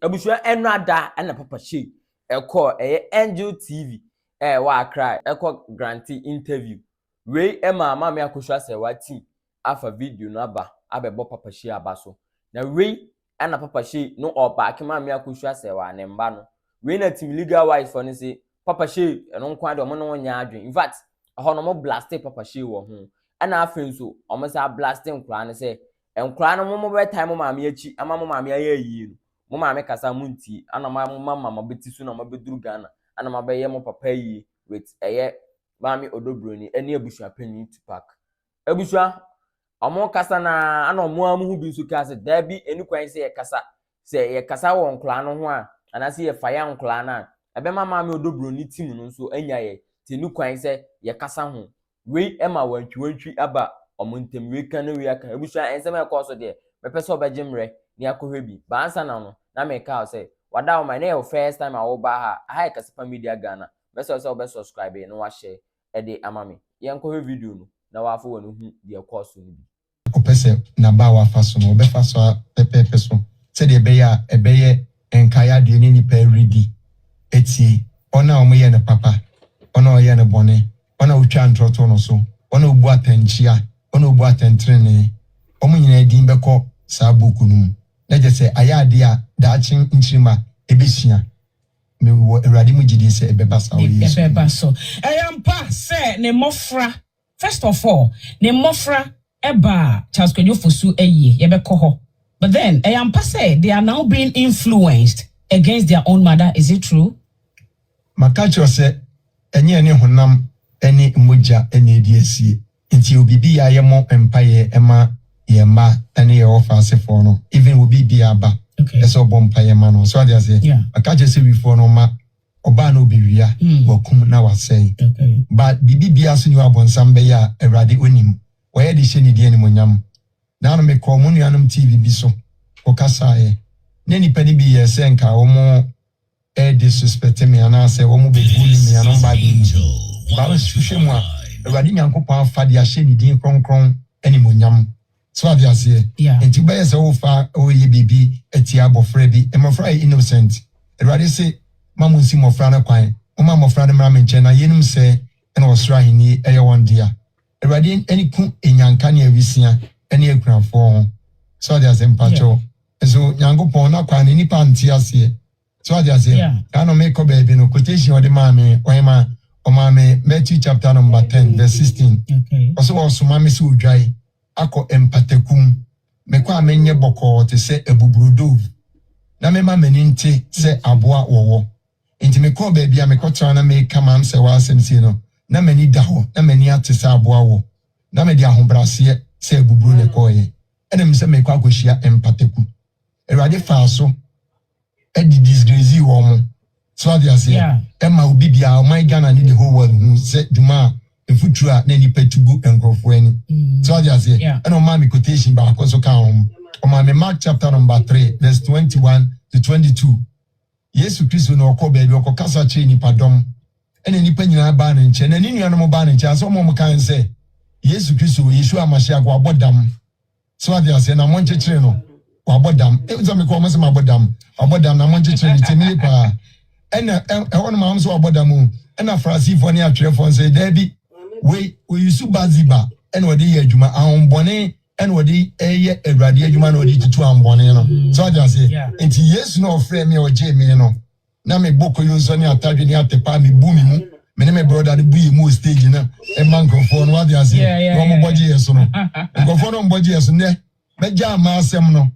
Abusua enada na papa Shee eko Angel TV wa cry eko grant interview we Maame Akosuah se wati afa video no abebo papa Shee abaso na we na papa Shee no obaake Maame Akosuah se wa ne mba no we na team legal wise for ne say papa Shee eno nkwa de omo no nya adwen in fact ho no mo blast papa Shee wo ho ana afen so omo sa blasting nkra ne say nkra no mo be time Maame achi ama Maame ayi no mo Maame kasa munti ana mama beti so na mabeduru Ghana ana mabeye mo papa yi with Maame Odobroni ene abusua panyin Tiwaa abusua omo kasa na ana omo amu hu bi nso kasa da bi eni kwan se ye kasa wo nkla no ho a ana se ye faya nkla na ebe Maame Odobroni team no nso anya ye te ni kwan se ye kasa ho we ema wantwi aba omo ntem we kan we aka abusua ensem e koso de mepese obejemre ni akohwe bi ba ansa na no na me ka say wada o my na first time I wo ba ha kasa media Ghana mese so be subscribe no wa share e de amame ye nkohwe video no na wa afo wonu hu de koso ni bi opese na ba wa fa so no be fa so pepepe so se de be ya ebeye enkaya de ni pa ready etie ona omo ye ne papa ona o ye ne bone ona utwa ntroto no so ona obu atanchia ona obu atentrene omo nyina din beko sa boku num na je se ayade a daachin nchirima ebesua me wo erade mu gidi se ebeba sa wo yesu ebeba so eyampa se ne mofra first of all ne mofra eba Charles Kwadwofosu eye yebeko ho but then eyampa se they are now being influenced against their own mother. Is it true? Makacho se enye ne honam ene moja ene ediesie nti obibi ya yemo empaye ema yema ene ye ofa sefo no even obi bia ba eso bompaye ma no so dia say makacho se before no ma oba na obiwia wakum na wasei but bibi bia so ni abonsam be ya Awurade onim waye de hye ni die ni monyam na no me ko mu nuanom TV bi so okasae ne ni pani bi ye se nka omo disrespect me and say omo be bully me and ba bi ba hwehwe mu a Awurade Nyankopɔn afa de ahye ni din kronkron eni monyam so dia say enti ba ye se wo fa o ye bibi eti abofra bi e mofra innocent Awurade say mamunsi mofra na kwan o ma mofra na mra menche na yenim se ena osra hini eye won dia Awurade eni ku enyanka na awisia eni ekranfo so dia say mpacho so Nyankopɔn na kwan ni pa nti ase so I just say, I don't make a baby no quotation or the Maame, or Maame, Matthew chapter number 10, verse 16. Okay. Also, Maame so dry, ako empatekum, me kwa menye boko te se ebubrudu. Na me mameninte se aboa wowo. Inti me kwa baby, me kwa trana me kamam se wa sensino. Na meni daho, na meni ate se aboa wo. Na me dia hombrasiye se ebubru ne koye. Ene mi se me kwa kushia empatekum. Erade faso. Edi disgrace woman. So they say, Emma will be our my Ghana need the whole world who said Juma the future any pay to book and go for any. So they say, and on my quotation by Akosuah on my Mark chapter number 3, verse 21 to 22. Yes, Christ no call baby or Casa chain padom. And any penny ban and chen and any animal ban and chance. Some more can say, Yes, Christ will Yeshua Mashiach or Bodam. So they say, I'm one channel. Abodam e zo me ko mo se abodam na monje trinity me pa ena e won ma so abodam ena frasifo ne atwerefo say da bi we yusu baziba ena odi ye adwuma ahonbone ena odi eye Awurade adwuma na odi tutu ahonbone no so I say enti Yesu no ofre me oje me no na me boko yunso ne atadwe ne atepa me bu mi mu me ne me brother ne bu yi mu stage na e microphone no what I say no mo boje yeso no microphone no boje yeso ne meja ma asem no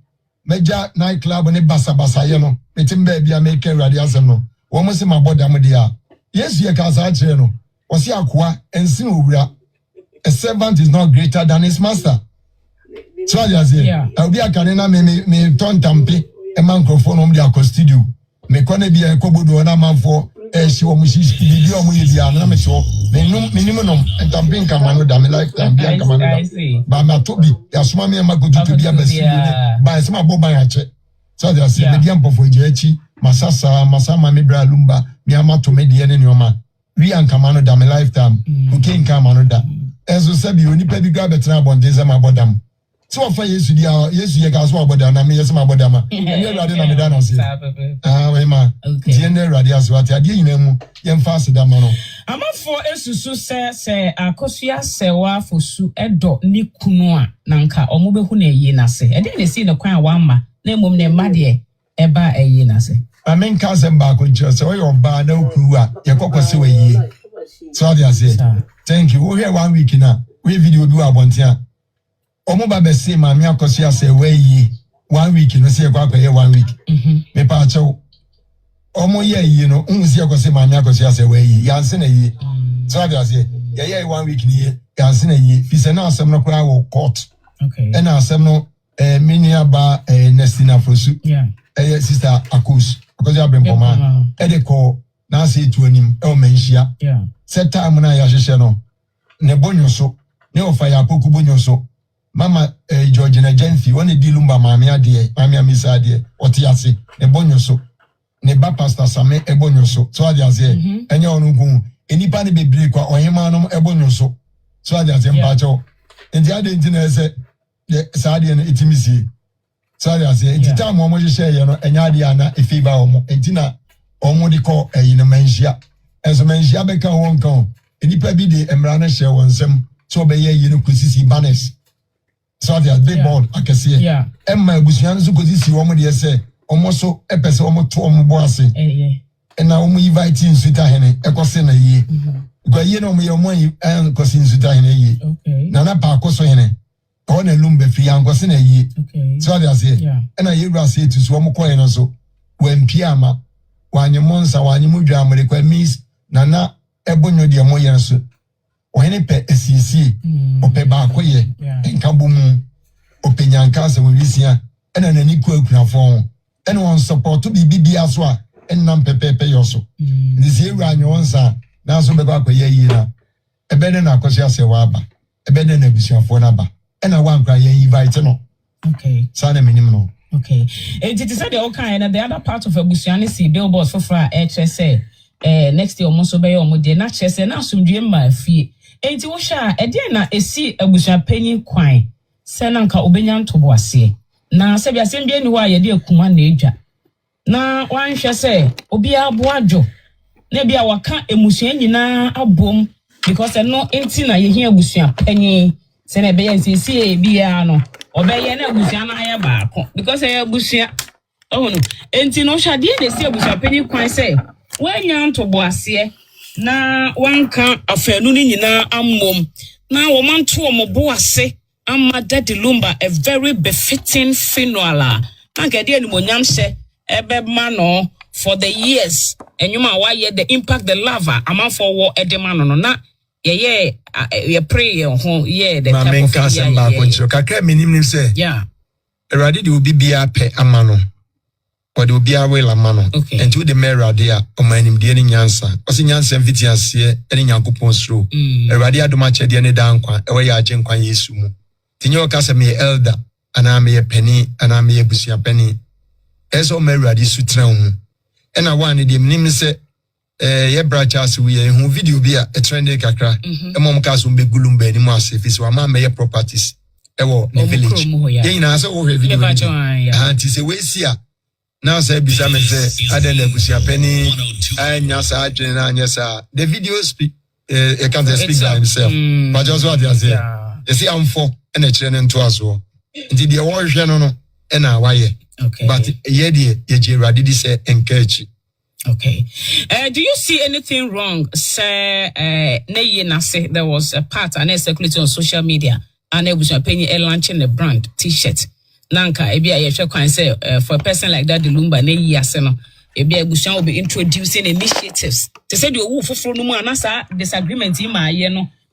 Meja night club ne basa ye no metim ba bia make Awurade asem no wo mo se mabodam dia Yesu ye ka sa kire no wo se akoa ensin owura a servant is not greater than his master so I say obi akane na me ton tampe e microphone om dia ko studio me ko na bia ko bodo na manfo she wo mo shi bi o mo ye bia na me so minimum tampe nka mano da me like tampe nka mano da ba ma to bi ya soma me ma go to bia basi ba se ma bo ban ya che so they say me dia mpofo je achi masama me bra lumba me ama to me dia ne nyoma wi anka mano da me lifetime okay nka mano da enso se bi oni pa bi ga betra abonde ze ma bodam So for yesu dia yesu ye ga so aboda na me yesu ma aboda ma ene awurade na me da na se we ma die na awurade aso ate ade nyina mu ye mfa aseda ma no amafo esusu se Akosuah sewa fosu edo ni kunu a nanka omobehu na eyi na se ede na si ne kwan a wama na emom ne mma de eba eyi na se amen ka se ba ko ncho se we oba na okuru a ye kokose we yi so ade ase thank you we here 1 week na we video bi wa bontia omo ba be say Maame Akosuah say we yi 1 week no say kwa ye 1 week me pa acho omo ye yi no unsi akose Maame Akosuah say we yi yanse na yi so ade ase ye 1 week ni ye yanse na yi fi se na asem no kwa wo court and asem no mini aba Nestina Fosu sister Akosuah Bempoma de ko na say to anim e o menhia set time na ya hwehwe no ne bonyo so ne ofa ya poku bonyo so mama George na Jenfi woni di lumba Maame amisa ade oti ase ne bonyo so ne ba pastor Same e bonyo so ade ase enye onu gun enipa ne bebre kwa ohema no e bonyo so ade ase mpacho enti ade enti na ese sa ade no etimisi so ade ase enti time omo hwehwe ye no enya ade ana efiba omo enti na omo di ko no menhia enso menhia be kan won kan enipa bi de emra na hye wonsem so be ye no kusisi banners so they are big board akese emma ebusuan so kusisi wo mo de se omo so epese omo to omo bo ase na omo invite nsuta hene ekose na yie gwa yie na omo ye omo ekose nsuta hene yie na pa akoso hene o na lumbe fi ankose na yie so they are say na ye wura say to so omo koye no so wempia ama wanyemonsa wanyemudwa amre kwa miss na ebonyo de mo yen so ohene pe esisi ope ba koye enkabumu openyanka se wisia ena nani ku akunafo ena won support bibi aso a enam pepepe yoso nisi ewura nyonsa na so be ba koye yira ebede na Akosuah se wa aba ebede na bisuafo na ba ena wankra yen invite no sana minim no it is the okay and the other part of Abusuani see billboards for HSA next year almost obey omo na chese na asumdue ma fie enti wo hwa e de na esi Abusua panyin kwan se na nka obenya ntobo ase na se bia sem bia ni ho a ye de akuma na edwa na wanhwe se obi aboadwo na bia waka emusua nyina abom because no enti na ye hia Abusua panyin se na be ye sisi e bia no obeye na Abusua na aya baako because e Abusua oh no enti no hwa de na esi Abusua panyin kwan se wanya ntobo ase na wanka afanu ni nyina ammom na wo manto mo bo ase amma Daddy Lumba a very befitting funeral na gede ni monyam se ebe ma no for the years enyuma wa ye the impact the lava amafo wo edema no na ye pray ho ye the Maame nka semba konchiro kakra minim se erade de obi bia pe amano or the obi awe la mano and to the merade a omanim de ni nyansa osi nyansa mfiti ase eni nyankopon sro erade adoma chede ne dankwa ewe ya agenkwa Yesu mu tinyo ka se me elder ana me penny ana me Abusua penny eso merade sutra mu ena one de minim se ye bracha ase we hu video bi a trending kakra emom ka so be gulumba ni mu ase fi so ama me properties ewo ne village ye ina se wo video anti se we sia now say bisa me say aden Abusua penny anya sa adwen na anya sa the video speak can't speak by himself but just what they say you see am for and a chene nto aso nti de wo hwe no no na waye but ye de ye Jeradi di say encourage. Okay. Do you see anything wrong, sir? There was a part and circulating on social media, and it was launching a brand T-shirt. Nanka, say for a person like that, the Lumba Abusua will be introducing initiatives. They said you for no more disagreement in my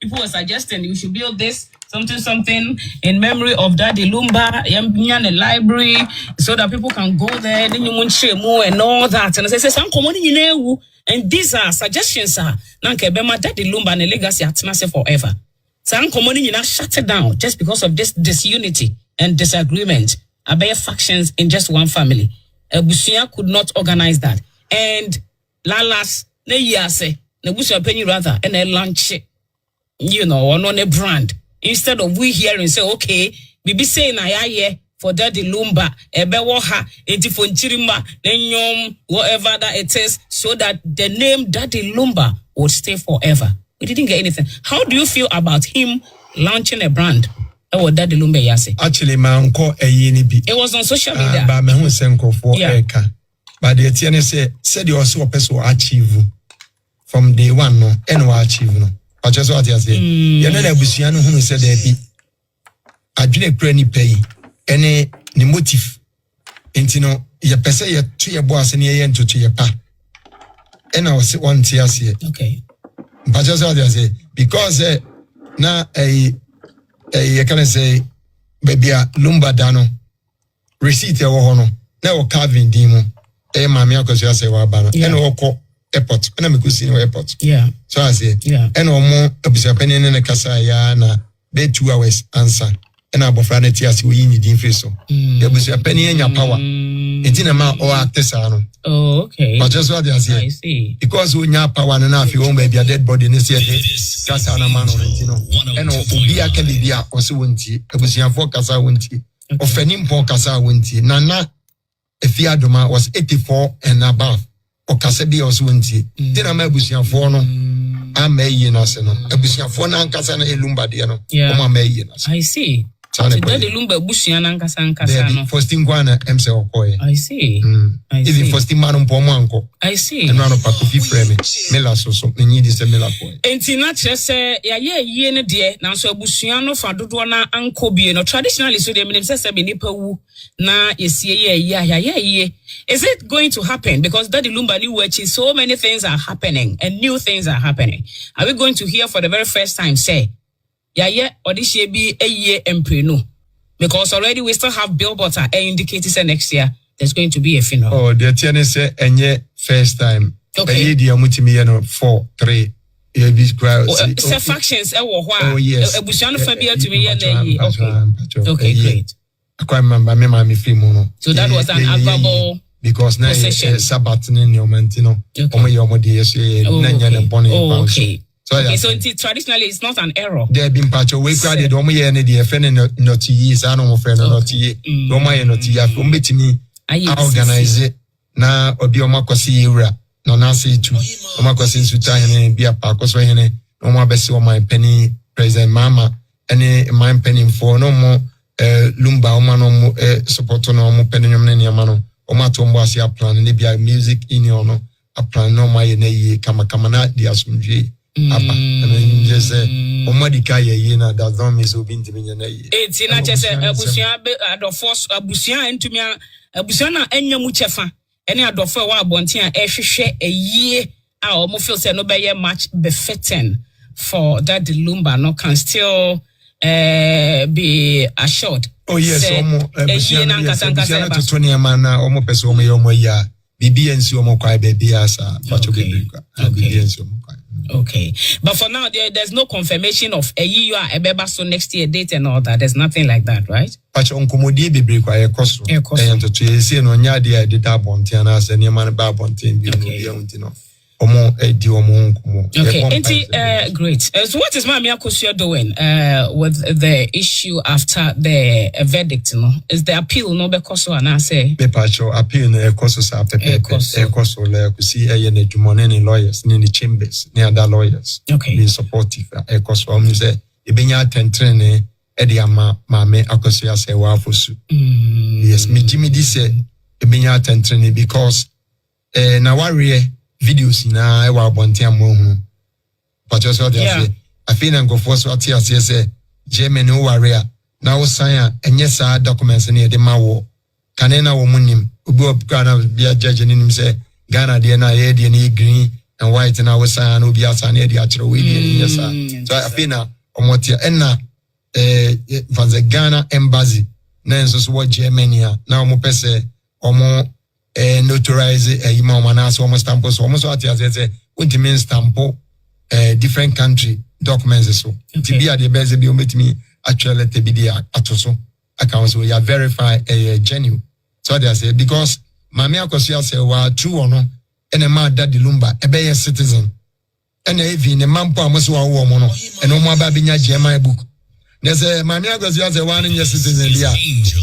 people were suggesting you should build this something in memory of Daddy Lumba, a library, so that people can go there. Then you want share more and all that. And I say, some common and these are suggestions. Nanka Bema Daddy Lumba and the legacy at forever. Some common shut it down just because of this disunity and disagreement. About factions in just one family. Abusua could not organize that. And Lalas, Abusua penny rather, and a lunch, on a brand. Instead of we here and say, okay, bibi say na ya for Daddy Lumba, Ebewaha, Etifonchirima, Nenyom, whatever that it is, so that the name Daddy Lumba would stay forever. We didn't get anything. How do you feel about him launching a brand? Oh, Daddy Lumba Yase. Actually, my uncle it was on social media. But my home senko for Eka. But the TNS said you also a person achieve from day one, no, and no achieve no. But just what you say. You know, Busiano who said there be. I didn't pray any pay. Any ni motive enti no ye pese ye to ye boss ni ye ento to ye pa and I was one tia see okay but just how they say because na you can say baby a Lumba dano receipt e wo ho no na wo carving di mu Maame Akosuah say wa ba no and wo ko airport na me go see no airport so I say and omo abisa pani ne kasa ya na be 2 hours answer and abofra na tiase we yin din free so the busia penny enya power etina ma o artesa no okay but just what they say I see because we nya power na afi won baby a dead body ne say kasa na man no ntino and obi aka bibia o se wontie abusia fo kasa wontie ofani mpo kasa wontie nana efiadoma was 84 and above o kasa bi o se wontie tina ma abusia fo no amayi na se no abusia fo na nkasa na Lumba de no o amayi na se I see so Daddy Lumba busia na nkasa no first thing kwana emse okoye I see I see even first man mpo mo anko I see and no papo fi frame mela so nyi di se mela boy enti na kire se ya ye ne de na so abusia no fa dodo na anko bie no traditionally so de menim se be nipa wu na yesie ye is it going to happen because Daddy Lumba new watching so many things are happening and new things are happening are we going to hear for the very first time say or this year be a year empreno because already we still have billboards are indicating say next year there's going to be a funeral. Oh, the TN say enye first time. Okay. The amutimi no 4 3. You be crowd. Say factions Oh yes. Ebusiano fabia to me okay, great. I quite remember me Maame film no. So that was an admirable because now Sabbath in your mentino. Omo your modi yeso na nya ne bone. Okay. Okay, so traditionally it's not an error. There been patch we crowded omo ye ne de fe ne not years ano mo fe no not ye. Omo ye not ye afo metimi organize na obi omo akosi ewura no na say tu. Omo akosi nsuta hene bia pa akoso hene omo abesi omo penny president mama ene my penny for no mo Lumba omo no mo support no omo penny nyom ne niam no omo atombo asia plan ne bia music in ono a plan no my na ye kama na dia asumdwe apa and just omodika ye na that don't miss obi ntimi na ye eti na chese abusia be adofo abusia ntumi abusia na anya mu chefa ene adofo wa abonten a ehwehwe ayie a omo feel say no be ye match befitting for that Lumba no can still be assured. Oh yes, omo abusia na abusia to 20 na omo person omo ye omo ya bibi ensi omo kwai baby asa pacho bibi bibi ensi omo kwai. Okay, but for now there's no confirmation of a year ebeba so next year date and all that. There's nothing like that, right? Pacho onkomodi bebre kwa ekoso to say no nya de data bontia na se ne man ba bontin bi no bia untino omo edi omo nkomo. Okay, great. So what is Maame Akosuah doing with the issue after the verdict? No, is the appeal no because so na say be pacho appeal no ekoso sa pepe ekoso le kusi na jumone ni lawyers ni chambers ni other lawyers be supportive ekoso am say ebenya tentrene edi ama Maame Akosuah say wa afosu yes me jimi di say ebenya tentrene because na warrior videos na ewa abonte amohu but just what they say I feel and go for so ati say Germany warrior na wo sign enye sa documents na de mawo kanena wo munim obi obukana bia judge ni nim say Ghana de na ye de ni green and white na wo sign obi asa na de akere we de yes so I feel na omotia enna from the Ghana embassy na nso so Germany na omo pese omo notarize ima manase almost stampo so almost what you say ultimate stampo different country documents so to be at the best be me actually to be there atoso account so you verify genuine so they say because Maame Akosuah say wa true or no and a man Daddy Lumba a be citizen and even a man po amoso wa wo mo no and o mo ba binya German book There's a Maame Akosuah say 1 year citizen dia.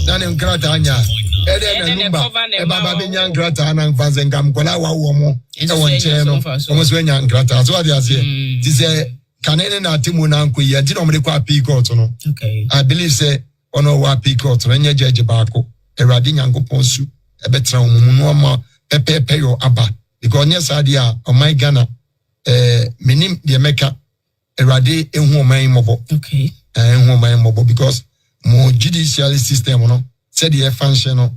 Na ne nkrata anya. Ede na numba. E baba bi nya nkrata na mfanze ngam kola wa wo mo. E won che no. Omo so nya nkrata. So what they say. Ti say kanene na atimu na nko ye. Ti no me kwa appeal court no. Okay. I believe say ono wa appeal court no nya judge baako. Ewrade nyankopon su e betra omumu no ma pepe yo aba. Because nya sadia o my Ghana menim de meka Ewrade ehu o man mobo. Okay. Ehu man mobo because mo judicial system no said the function no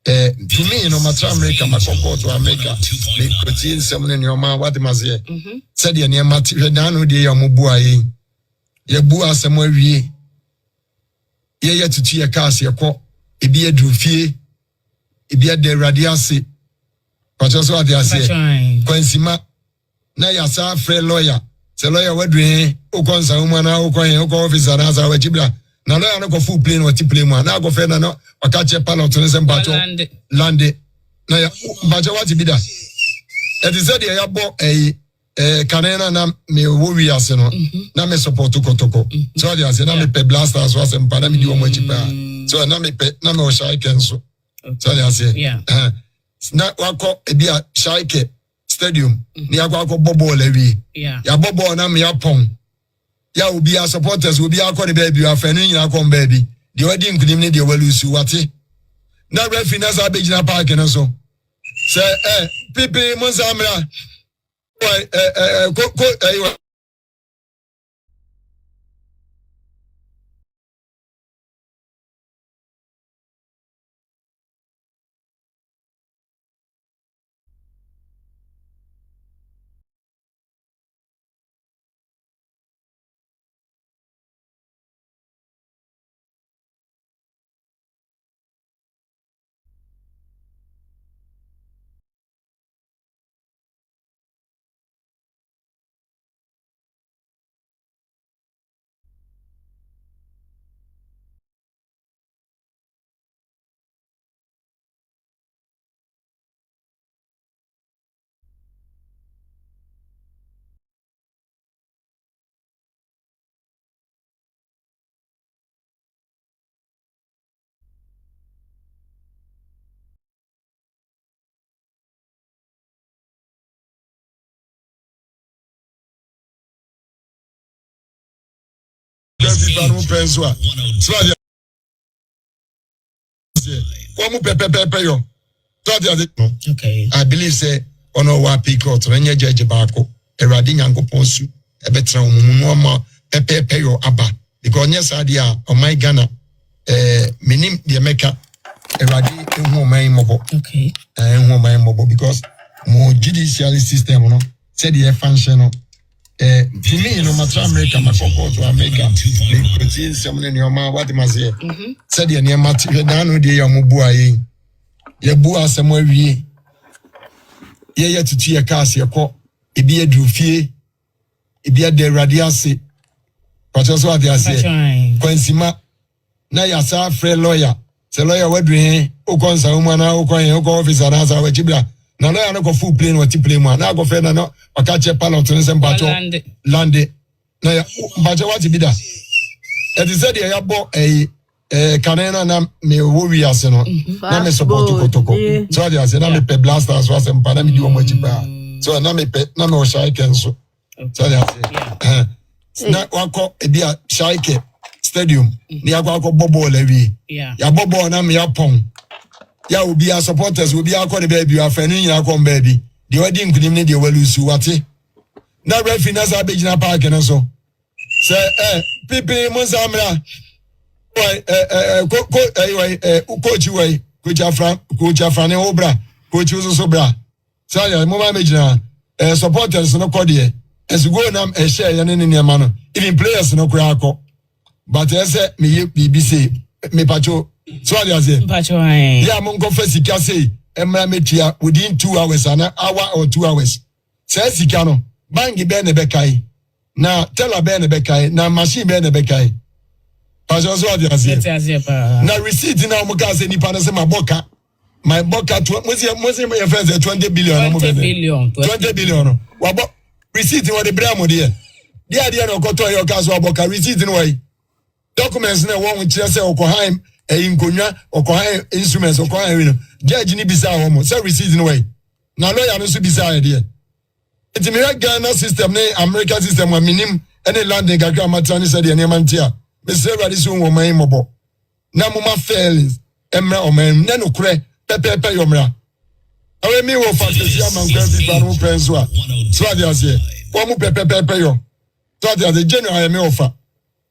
to me no matter America my court to America me protein some in your man what must say said the near material dan de ya mo bua ye bua asem awie ye tutu ye cars ye ko ebi adru fie ebi ade radiase but also what they say kwansima na ya sa free lawyer se lawyer wadwe o konsa wo na o kwan o ko officer na sa wachibla na lawyer no go full plane what plane mu na go fe na no wakache pilot no se mpacho lande na ya mpacho what be that it is said ya bo kanena na me wo wi ase no na me support kotoko so they say na me pe blasters was mpa na me di wo mo chipa so na me pe na me o shaike so they say na wako ebia shaike stadium ni akwa bobo lewi ya bobo na me yapon ya obi a supporters obi akọ ne baby afenu nyina akọ baby de wadi nkunim ne de walusu wate na referee na za begina park no so say pipi monsamra ko Okay. I believe say ono wa pick out nya judge baako Ewrade nyankopon su e betra omumu no ma pepe yo aba because nya sadia o my Ghana menim de meka Ewrade ehu o man mobo. Okay. Ehu o man mobo because mo judicial system no said the function no to me no matter America my court to America me protein some in your man what must say said the near material dan de ya mo bua ye bua asem awie ye tutu ye cars ye ko ebi adru fie ebi ade radiase but also what they say kwansima na ya sa free lawyer se lawyer wadwe o konsa wo na o kwan o ko officer na sa wachibla na lawyer no go full plane what plane mu na go fe na no wakache pilot no se mpacho lande na ya mpacho what be that it is said ya bo kanena na me wo wi ase no na me support kotoko so they say na me pe blasters was mpa na me di wo machipa so na me pe na me o shaike nso so they say na wako ebia shaike stadium ni akwa bobo lewi ya bobo na me yapon ya obi a supporters obi akọ ne baby afenu nyina akọ baby de wadi nkunim ne de walusu wate na referee na za begina park no so say pipi monsamra coach Afrani obra coach so bra say ya mo ma begina supporters no kọ de as go na share ya ne ne ma no even players no kura akọ but say me bibi say me pacho so what you say pacho yeah mo go first sika say emra metia within 2 hours an hour or 2 hours say sika no bangi be ne be kai na teller be ne be kai na machine be ne be kai pacho so what you say na receipt na mo ka say ni pa na say my boka mo say my friends 20 billion 20 billion wa receipt what the brand mo there no go to your cash wa boka receipt no why documents na one with say okohan nkonwa okohan instruments okohan you know judge ni bisa wo mo say receipt no way na lawyer no so bisa idea it me Ghana system na American system wa minim any landing kakra matani say de neman tia me say ready so wo man mobo na mo ma failings emra o man na no kure pepe yomra awe mi wo fantasy am grand people no friends wa so they say wo mo pepe yo so they the general me offer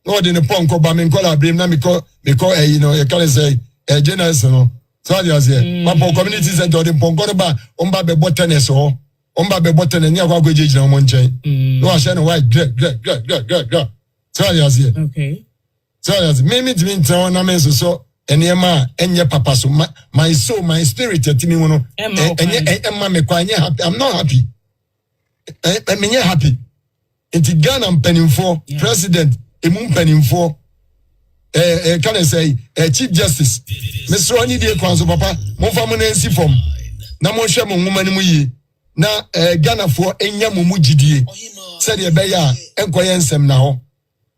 no de ne pon ko ba me nkola abrim na me ko you know you can say general no so they say ma po community center de pon ko ba on ba be tennis o on ba be tennis ni akwa gbeje na mo nchen no a share no white great so they say okay so they say me tell na me so enema enye papa so my soul my spirit atimi mu no enye me kwa enye happy I'm not happy enye happy it's Ghana mpanimfo president emu mpanimfo can I say chief justice Mr. Oni de kwanso papa mo fa mo na nsi form na mo hwe mo nwoma ni mu yi na Ghana fo enya mo mu gidie said e be ya enkoye nsem na ho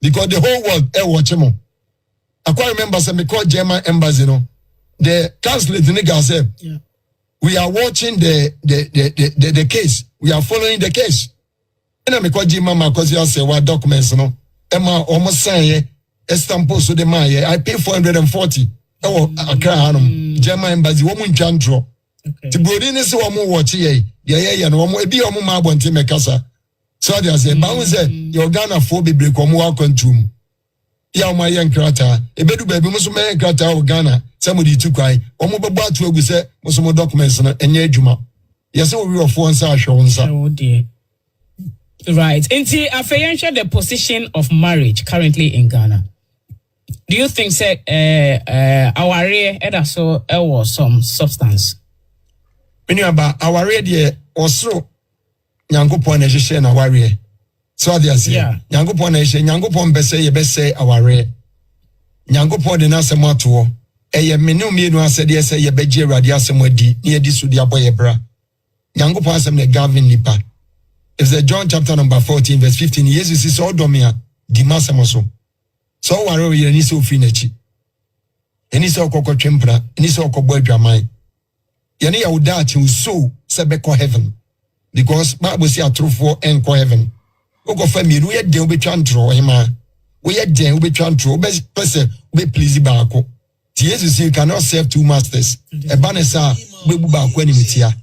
because the whole world watch mo I quite remember some because German embassy no the consulate nigga said we are watching the case we are following the case and me call German because you say what documents no Emma almost say stamp so the man I pay 440 Accra hanum German embassy wo mu ntwantro ti bodi ni se wo mu watch ye no wo mu ebi wo mu ma abonte mekasa so they say ba we say your Ghana for be break wo mu wa kwantum ya ma yen krata ebedu baby muso ma yen krata o Ghana somebody tu kwai omo bebo atu agu se muso mo documents na enye adwuma yese we of one sa ahwe wonsa oh dear right enti afeyenhwe the position of marriage currently in Ghana. Do you think say our either so was some substance when you about our de osoro nyankopon na hwehwe na ware so they say nyankopon na hwehwe nyankopon bese ye bese aware nyankopon de na asem ato eye menu mienu asede say ye beje awurade asem adi na ye di so di aboye bra nyankopon asem na Gavin nipa if the John chapter number 14 verse 15 Jesus is all domia di masem so ware ye ni so fi na chi eni so kokotwempra eni so okobọ adwaman ye ne yawda achi so se be ko heaven because Bible say atrofo enko heaven go fa miru ye den obetwa ntro hima we ye den obetwa ntro be pese we please baako ti Jesus you cannot serve two masters e ba ne sa be bu baako ani metia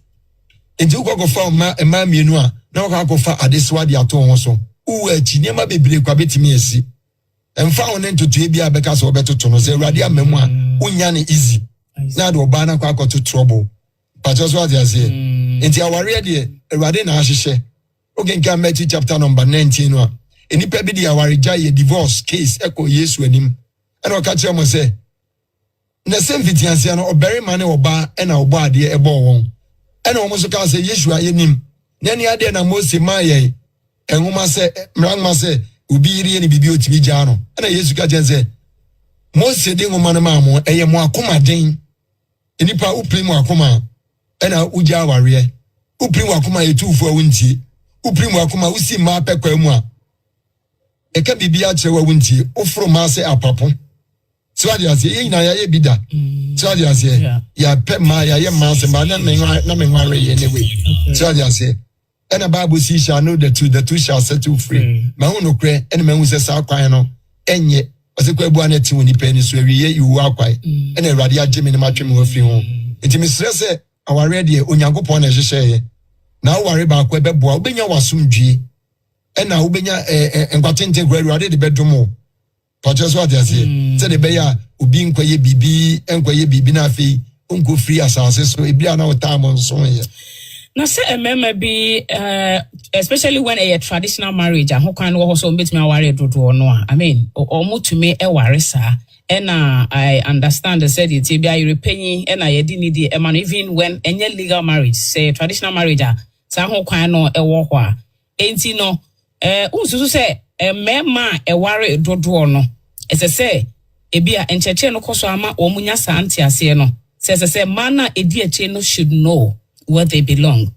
enti go fa ma mienu a na go fa adeswa dia to ho so u achi ne ma bebre kwa betimi asi emfa won ntoto bia beka so obetoto no se awurade amemu a unya ne easy na do ba na kwa akoto trouble but just what they say enti aware de awurade na ahyehyɛ okay nka Matthew chapter number 19 no enipa bi de aware gya divorce case eko Yesu anim ana o ka kire mo se na same fitiansia no obere mane oba na obo ade ebo won ana o mo so ka se Yesu ayenim na ni ade na Mose maye enhuma se mranma se obi iri ni bibi otimi gya no ana Yesu ka jense Mose de ngoma na maamo eye mo akoma den enipa uprim akoma ana ugya aware uprim akoma etufo awuntie uprim akoma usi ma pekwa mu a eka bibia chewa awuntie ofro ma se apapo so ade ase yin na ya ye bida so ade ase ya pe ma ya ye ma se ma na menware ye ne we so ade ase ana Bible see shall know the two shall set you free ma hu no kre ene ma hu se sa kwan no enye ose kwa ebu anati woni pe ni so ewiye iwu akwai ene awurade agye me ne matwem ho afiri ho enti misre se aware de onyankopon na hyehyeye na aware ba akwa beboa obenya wasomdwie ena obenya enkwatente kwa awurade de bedomo purchase what they say say de beya obi nkwaye bibi na afi onko free asase so ebia na otamo nso ye na say emema bi especially when a traditional marriage and who can also meet me aware dodo no I mean omutumi eware sa ena I understand the said it be I repenyi ena ye di need e man even when any legal marriage say traditional marriage sa ho kwan no ewo ho a enti no unsusu say mema eware dodo no ese say ebia encheche no koso ama omunya sa antiase no say mana edi eche no should know where they belong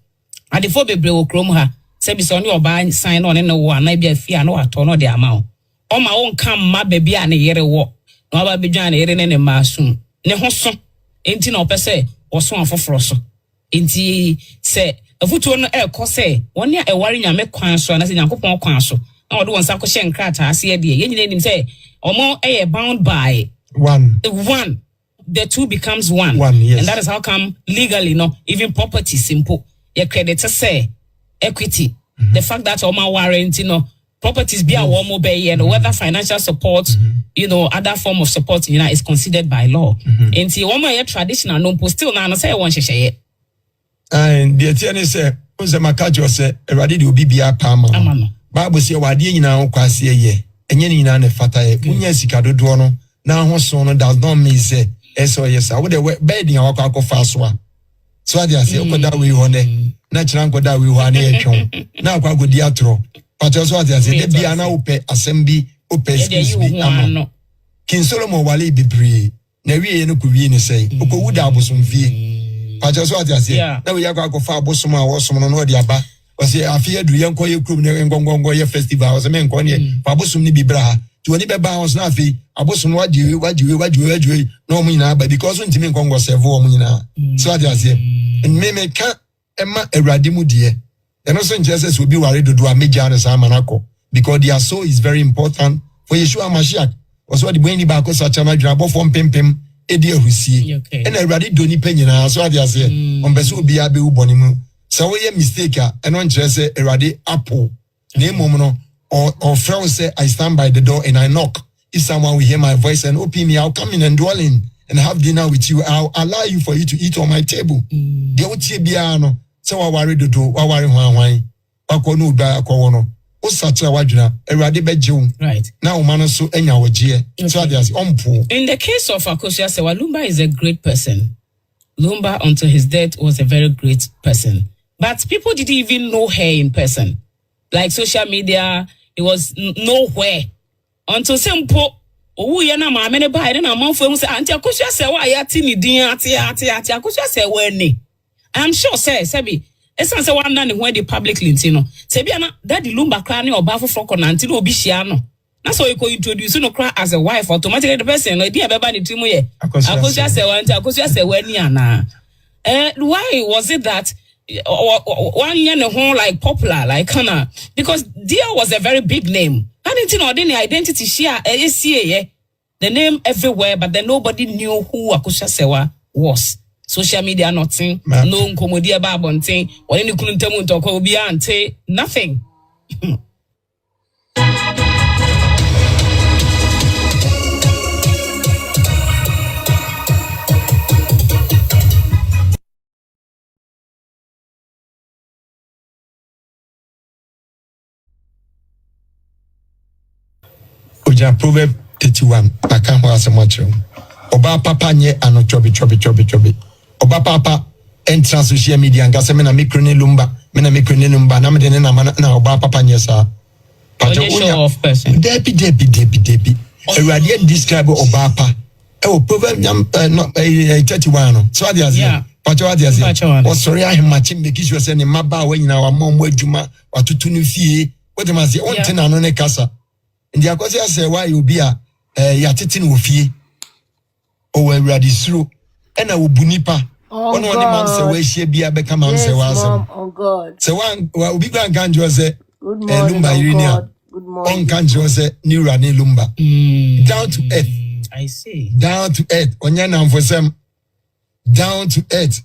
and the for bebre wo krom ha say bi so ni oba sign on no wa na bia fia no ato no de ama Oma won come ma baby and a yere wo. No aba be jan yere ne masum. Ne ho so. Enti na opese wo so afoforo so. Enti se afutuo no ekose woni e ware nyame kwan so na se Nyankopɔn kwan so. Na wo do wonsa ko hye nkrata ase e de. Ye nyina nim se omo bound by one. The two becomes one. Yes. And that is how come legally, even property simple. Your credit say equity. The fact that Oma warrant, properties be a warm obey and whether financial support, other form of support, is considered by law. And see, Oma traditional no still now say one share. And the attorney say, "Unse makajo say, eradi di obi bia pama." Bible say wadi nyina kwase ye. Enye nyina ne fata ye. Unya sika dodo no na ho so no does not mean say yes, I would have bed in our cock of fast one. So I say, that we want natural that we want now quite good diatro. But also, I say, there be an ope assembly, ope King Solomon Wally be bree. Never no could say, Oko would have some fee. But also, I say, now we are going to far bosom or some on the abba. Or say, I fear do young call you crew and go festival as a man conye, Pabosum ni bibra. To any bounce na fi abosun what do you no muna but because when timi kongo servo muna so I say and me ka emma erade mu de and also Jesus will be worried to do a major as amanako because their soul is very important for Yeshua Mashiach was what the when ni ba ko sa chama dwabo fom pempem e de ahusie and erade do ni panyina so I say on beso obi abe uboni mu so we mistake and on say erade apple na mom no or friend say, I stand by the door and I knock. If someone will hear my voice and open me, I'll come in and dwell in and have dinner with you. I'll allow you for you to eat on my table. The Otibiano, so I worry to do, I worry why. Akonu ba akono. O sacha wajuna, erade beju. Right. Now man so enya wajie. So there's ompu. In the case of Akosuah Sewa, Lumba is a great person. Lumba until his death was a very great person. But people didn't even know her in person. Like social media, it was nowhere until simple. Oh, you know, Maame ne buy na man for say Auntie Akosuah Sewa ayati ni din ati Akosuah Sewa ni. I'm sure say Sebi esan say one na when the publicly ntino. Sebi na daddy Lumba kra ne oba foforo ko na ntino obi hia no. Na so you go introduce no kra as a wife automatically the person no dia beba ni timu ye. Akosuah Sewa Auntie Akosuah Sewa ni ana. Why was it that 1 year and a whole like popular like kinda because Dia was a very big name. I didn't know any identity share the name everywhere, but then nobody knew who Akosuah Sewa was. Social media nothing, no nkomodia babonting, or any kuntemu ntoko obi ante nothing. Proverb 31. I can't was a much. Oba papa nye ano chobi. Oba papa entra social media and gasemena mikrone lumba. Mena mikrone lumba. Na medene na oba papa nye sa. Show of person. Debi. Eradi describe oba papa. Proverb 31. So adi azia. Pacho adi azia. O sorry ahim machim make sure say ni maba we nyina wa mom adwuma watutu no fie. What am I say? On ten ano ne kasa. Ndi Akosuah Sewa you be a yatete no fie o awurade suro ena obunipa ono oni mam se we hie bia beka mam se wa asem oh God se wan obi gwan kanjo se lumba Good on kanjo se ni rani lumba down to earth. I see. Down to earth onya na mfosem down to earth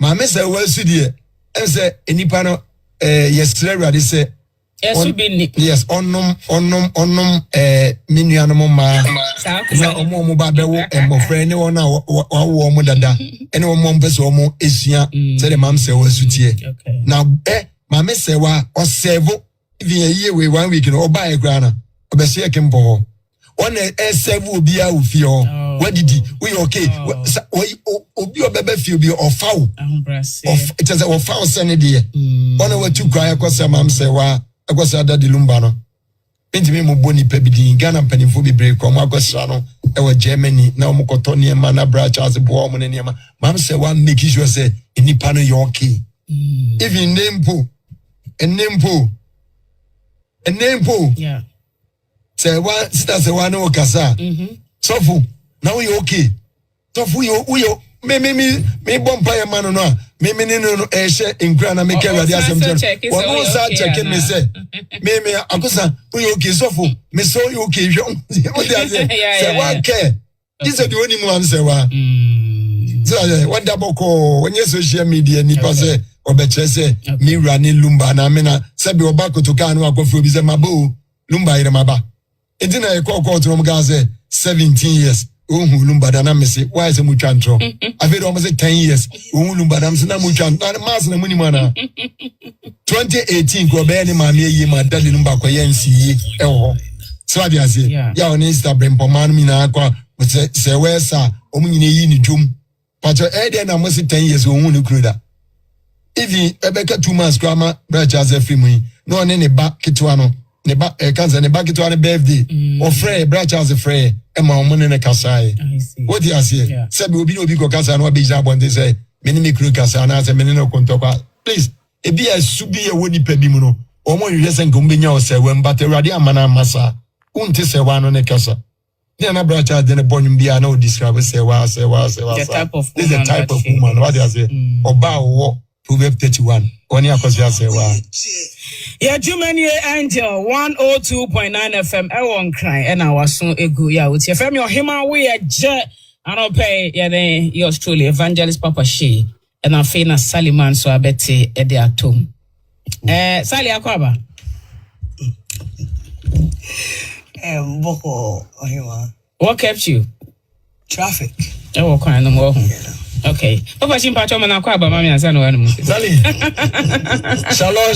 Maame se wa su de em se enipa no yesre awurade se yes onum minuanom ma na omo ba bewo emofre ne wona wo mo dada ene omo mpese omo esua se de mam se wasutie na Maame Sewa o serve even a year we 1 week no oba e gra na obese ekempo on serve obi a ofie ho what did we okay obi obebe fie obi ofawo of it is ofawo sene de on we tu kra yakose Maame Sewa Akosuah Daddy Lumba no ntimi mo boni pebidi Ghana mpanimfo bebre ko mo Akosuah no e wa Germany na mo koto ne ma na bra Charles bo mo ne ne ma Maame Sewa make sure say enipa no you okay even name po yeah say one sister say one no kasa. Sofu, now we okay. Sofu yo me bompa man no. Me no share in grana make ready as I'm saying. One no start checking me say. Me Akosuah we okay sofu. Me so you okay. What they say? Say one care. This is the only one say one. So what double call when you social media ni pass obeche say me running lumba na me na say be obako to kan no akofo bi say mabo lumba ire maba. Enti na e call to no ga say 17 years. Lumba da na me say why say mu twantro. Ave do mo say 10 years. Lumba da me say na mu twantro. Na mas na muni mana. 2018 ko be ni maame yi ma dali lumba ko yensi yi e ho. So ade ase. Ya on Instagram pomanu mi na akwa say where sa omunyine yi ni dwom. Pacho dey na mo say 10 years ohun ni kuro da. Even ebeka 2 months grandma branch as a free money. No ne ba kitwa no. Ne ba cancer ne ba kitwa ne birthday. Or free branch as a free. E ma omo ne kasai. What you say? Say be obi go kasa no be jabon dey say. Me ni me kuro kasa na say me no kontokwa. Please, e be a subi e woni pa bi mu no. Omo yeye say nko mbenya o say when but Awurade amana masa. Unti say wa no ne kasa. Yeah, na branch as the bonum bia na o describe say wa. This is the type of woman. What you say? Oba wo Proverbs 31. Oni Akosuah say wa. Yeah, Jumani Angel 102.9 FM. I won't cry. And I was so ego. Yeah, with your family or him away a jet. I don't pay. Yeah, then yours truly, Evangelist Papa Shee. And I'm feeling a Saliman, so I bet at the atom. Sally Akwaba. Boko Ohima. What kept you? Traffic. Oh, okay, no more. Okay. Papa Chimpacho Manakwaba, Mammy, and San Juan. Sally. Shalom.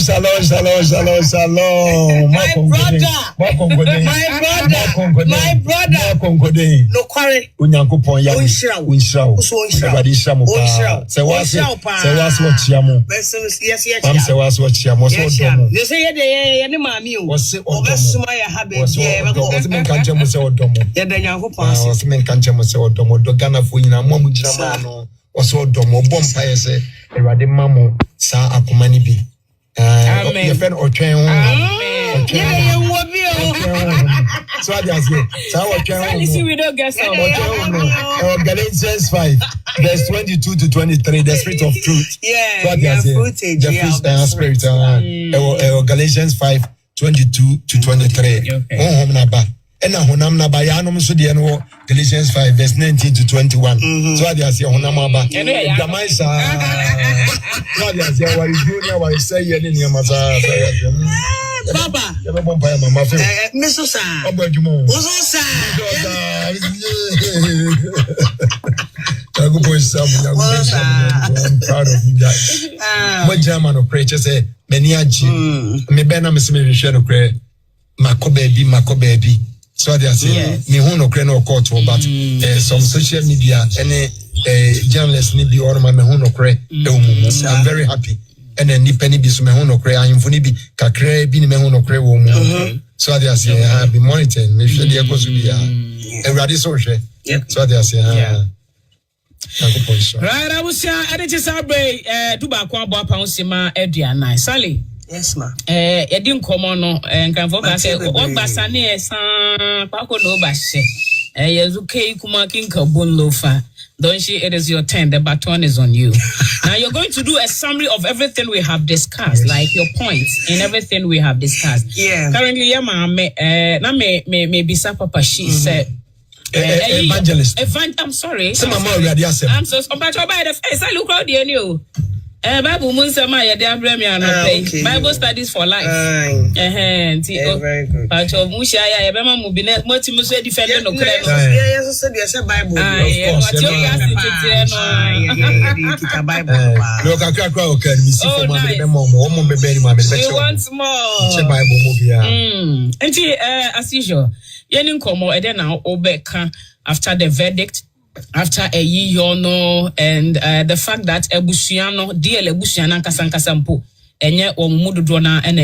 My brother. No quarry. Unyankopon ya. Unshraw. Everybody shamo. Say was what chiamo. Yes. Mam say was what chiamo. So domo. You say ye Maame o. Was it Obesuma ya habe. Was men kanche say odomo. Ye da Nyankopon. Was men kanche say odomo. Do Ghana fo nyina mo mu gira ma no. Was odomo bompa ye say Awurade mamo sa akoma ni bi. Amen. Your friend Otwen. Yeah, you will be. So I just say, so what Listen, we don't get some. Galatians 5, verse 22 to 23, the spirit of truth. Yeah, so the fruit and spirit. Galatians 5, 22 to 23. And honam na ba ya no so de no Galatians 5 verse 19 to 21. So I just say honam ba. Gamaisa. So I just say what you do what you say ye ni amasa. Baba. You be bompa mama fe. Miso sa. Obajumo. Ozo sa. I'm proud of you guys. What German of preacher say many aji. Me be na me se me hwe no kre. Makobebi. So they are saying, me who no crane or court, but some social media, any journalists need be or my who no cray. I'm very happy. And then Nipeni be some who no cray, I'm funny be Kakre, be me who no cray woman. So they are saying, I'll be monitoring, make sure they are Akosuah. And ready social. So they are saying, right, I was saying, I didn't say, Duba Kwamba Pounsima, Ediana, Sally. Yes, ma. Didn't come on, and can for say, what Bassani, son, Paco no Bashe. Yazuke Kumakin Kabun Lofa. Don't she? It is your turn. The baton is on you. Now you're going to do a summary of everything we have discussed, like your points in everything we have discussed. Yeah. Currently, yeah, Maame, na me bisa Papa Shee said. Evangelist. I'm sorry. Some mama already asked. I'm so. But by the face, I look out the new. Bible Munsama ya de abrami anope. Bible studies for life. Very good. But Musha ya bema mu bi na moti muso defend no kre no. Yes, so dey say Bible. Of course. Yeah, Bible. Look, I can't cry okay. Me see for my mom be very my We want more. Che Bible movie ya. Enti as usual, yeni nkomo e de na obeka after the verdict. After a year no, and the fact that Ebusiano, dear Ebusiana Kasankasampo, and yet Omududona and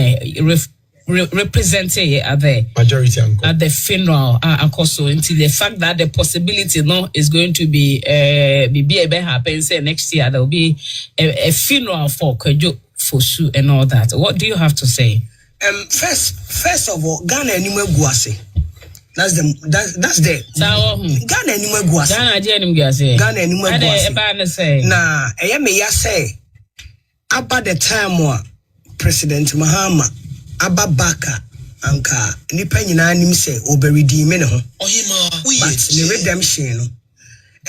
represented at the majority at the funeral Akosuah until the fact that the possibility no is going to be happen say next year there will be a funeral for Kwadwo Fosu and all that. What do you have to say? First of all, Ghana anywhere guase. That's the Ghana anymore guas. Ghana jenim gase. Ghana anymore guas. Eba na say. Na me ya say about the time President Mahama Abba Baka anka nipa nyina anim say oberidi me ne ho. But the redemption no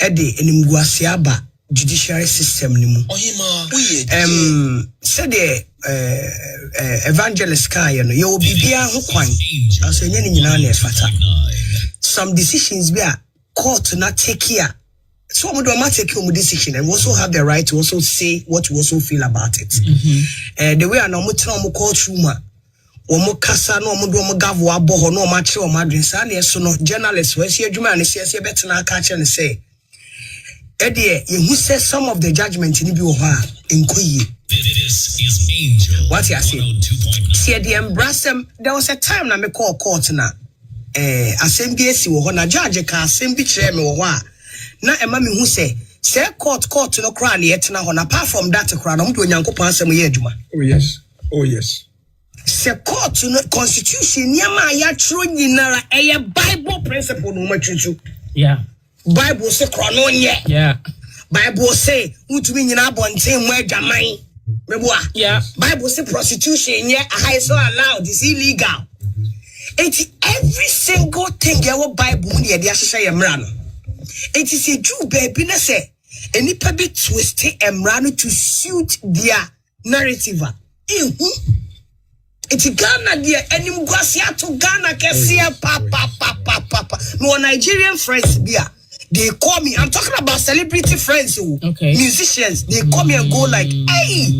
e de enimguase aba judiciary system ni mu. Said the evangelist kai no you bibia ho kwan. Aso nya ni nyina na efata. Some decisions be a court not take care. So we don't take your decision and we also have the right to also say what we also feel about it. The way I know we tell them courtroom, we kasa no we do gavu abo no match or madrin. So no journalists we see juma and see better na catch and say. Eddie, you say some of the judgment in the in Koyi. This is Angel. What you say? See the embrace them. There was a time na me call court na. Assembly si wo ho na judge ka assembly kire me wo ho a na ema me hu say court no kra na yetena ho na apart from that kra na mdo nyankopon asem ye adwuma. Oh yes say court no constitution nyama ya tro nyinara eye bible principle no matwutu. Bible say kra no nye. Bible say utumi nyina abonten mu adwaman meboa. Bible say prostitution nye high so allowed is illegal. It's every single thing your Bible near the Asha Emrano. It is a Jew baby na say any baby twist Emrano to suit their narrative. It's Ghana dear any Mguasia to Ghana Kessia papa. No Nigerian friends beer. They call me. I'm talking about celebrity friends who musicians. They call me and go like, hey,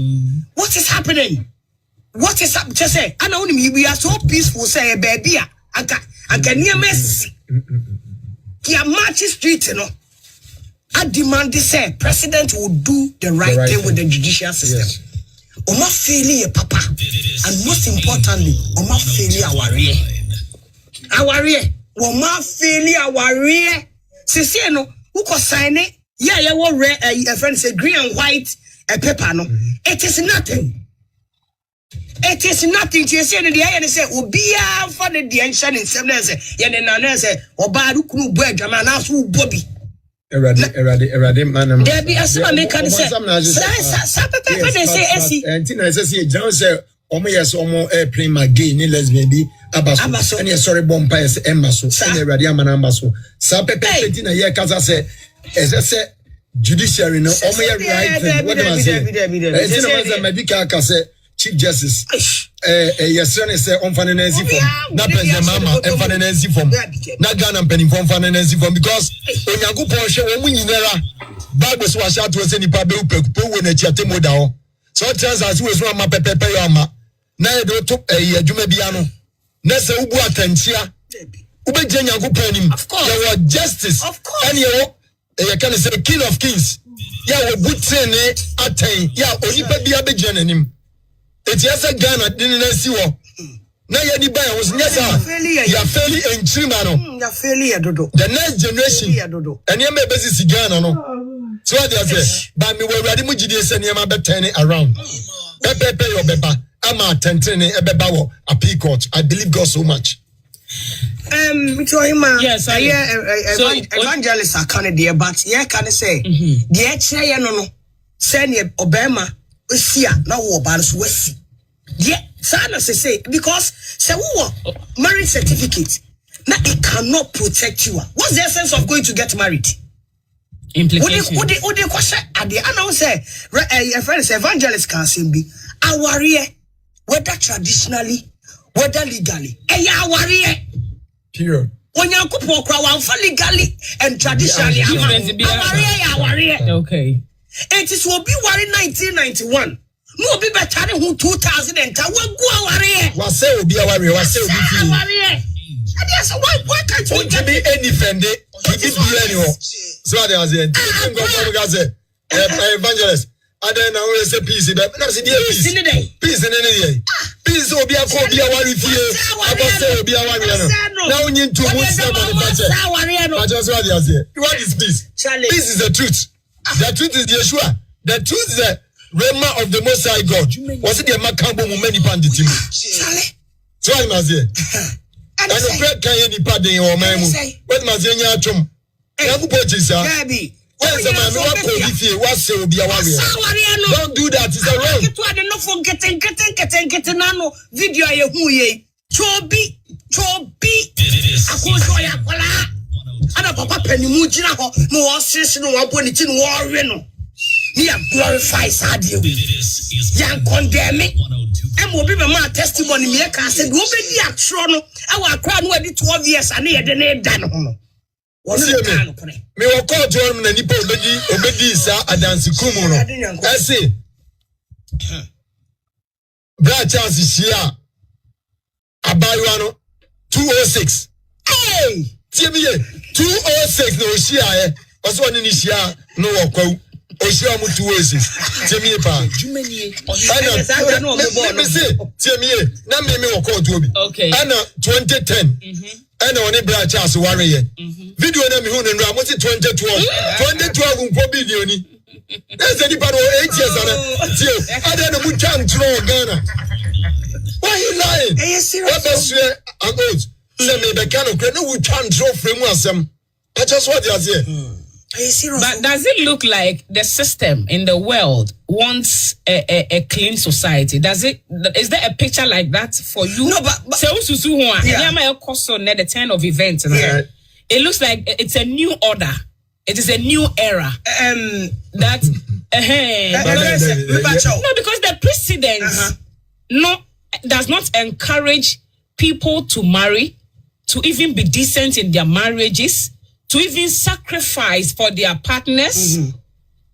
what is happening? What is up? Just say, I know we are so peaceful. Say, baby, I can hear Messi. Kia march street, you know. I demand this. Say, president will do the right thing with the judicial system. Oma failure, papa, and most importantly, Oma failure our rear. Oma failure our rear. Say, no, who can sign it? Yeah, what red? A friend say green and white a paper. No, it is nothing. It is nothing to say the and say, Ubia for the ancient in 7 days. Yan say, Obaru Kunu Bedram as who Bobby. Erade, man. There be a son can say, and Tina says, John said, Omayas Omo airplane again, lesbian be Abaso, and yes, sorry, Bompires, Embasso, and Radiaman Ambasso. Sape Tina Yakaza said, as I said, judiciary, no, Omaya right, what was it? Medical said. Chief Justice, yes, son is on finance form. Not President Mama and finance form. Not Ghana penny from finance form because when you go Porsche, when you never Bible was out to any public when a chatimo down. So it turns out was one map pepe yama. Now you took a Jumebiano. Nessa Ubu Atentia. Ube Jenya go penny. Of course, there was justice. Of course, and you can say king of kings. Yeah, we put attain. Yeah, only baby abejan him. It's yes a Ghana didn't see what. Now you buy was yes, you're fairly in Trimano. You're fairly a dodo. The next generation, and you may be Ghana. No, so what they say, but me were ready Mujidius and Yama turning around. Pepe or Beba, I'm a tentene a bebawo, a peacock. I believe God so much. Yes, I hear evangelists are kind of dear, but yeah, can I say, the chair no, send Obama. Now Oba's West. Yeah, Sana say because say who marriage certificate. Now it cannot protect you. What's the essence of going to get married? Implication. What the question at the announce a friend evangelist can say be our whether traditionally, whether legally. Our period. When you could walk legally and traditionally, our okay. It is will be worry 1991. No be better who 2000 and was say will be a warrior, was say will be why can't you get me any defend it? So there was a evangelist. I don't know say peace, but now see peace in any day. Peace will be a call be a warrior. I was say will be a warrior. Now we need to move I just what is peace? Peace is the truth. The truth is Yeshua. The truth is the Rema of the Most High God. Was it the Makambo many pandit? So I must say, And the bread can any padding or man. What must you chum? Young purchase, baby. What's the man? What's will be a warrior? Don't do that. It's a wrong. It not forgetting nano video. Chobi. Akosuah kola. Ana papa penny mujina ho no osisi no waboni ti no worry no. He glorify sadio. Yan condemn me. Em obi be ma testimony me ka say do obedi atro no. E wa akra no adi 12 years ane ye de na da no ho. Me will call to him and Nipo obedi sa adansi kumu no. I say Brad Charles is here. Abayuano 206. Hey! TBA 206 no share. Also one in share no wako. Oshia mu 206. TBA pa. Let me say TBA. Na me wako to obi. Okay. Ana 2010. And on a branch as warrior. Video na me hu no am 2012. 2012 nko bilioni. That's anybody 8 years on it. I don't know can throw Ghana. Why you lying? Are you serious? What is say me the kind of no we can throw frame asem. I just what you say. Are you serious? But does it look like the system in the world wants a clean society? Does it? Is there a picture like that for you? No, but the 10 of events. Yeah. It looks like it's a new order. It is a new era. That no, because the precedent does not encourage people to marry, to even be decent in their marriages, to even sacrifice for their partners,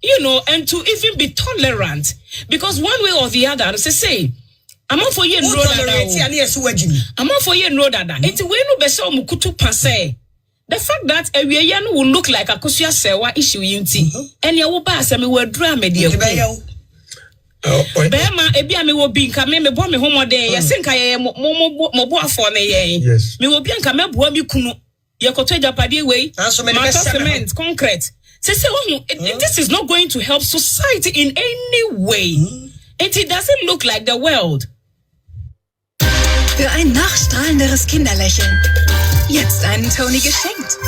you know, and to even be tolerant. Because one way or the other, say, I'm not for you know that. I'm not for you know that. It's when you be so mukutu passe. The fact that a Wiyan will look like Akosuah sewa issue yinti, and ya will pass and we were drama dear. Bema ebia me will be come me bo me homo day. I think I am more for me. Yes. Me will be come me bo me kunu. Ye koto japadi way. Cement, concrete. Say, this is not going to help society in any way. It doesn't look like the world. Für ein nachstrahlenderes Kinderlächeln. Jetzt einen Toni geschenkt.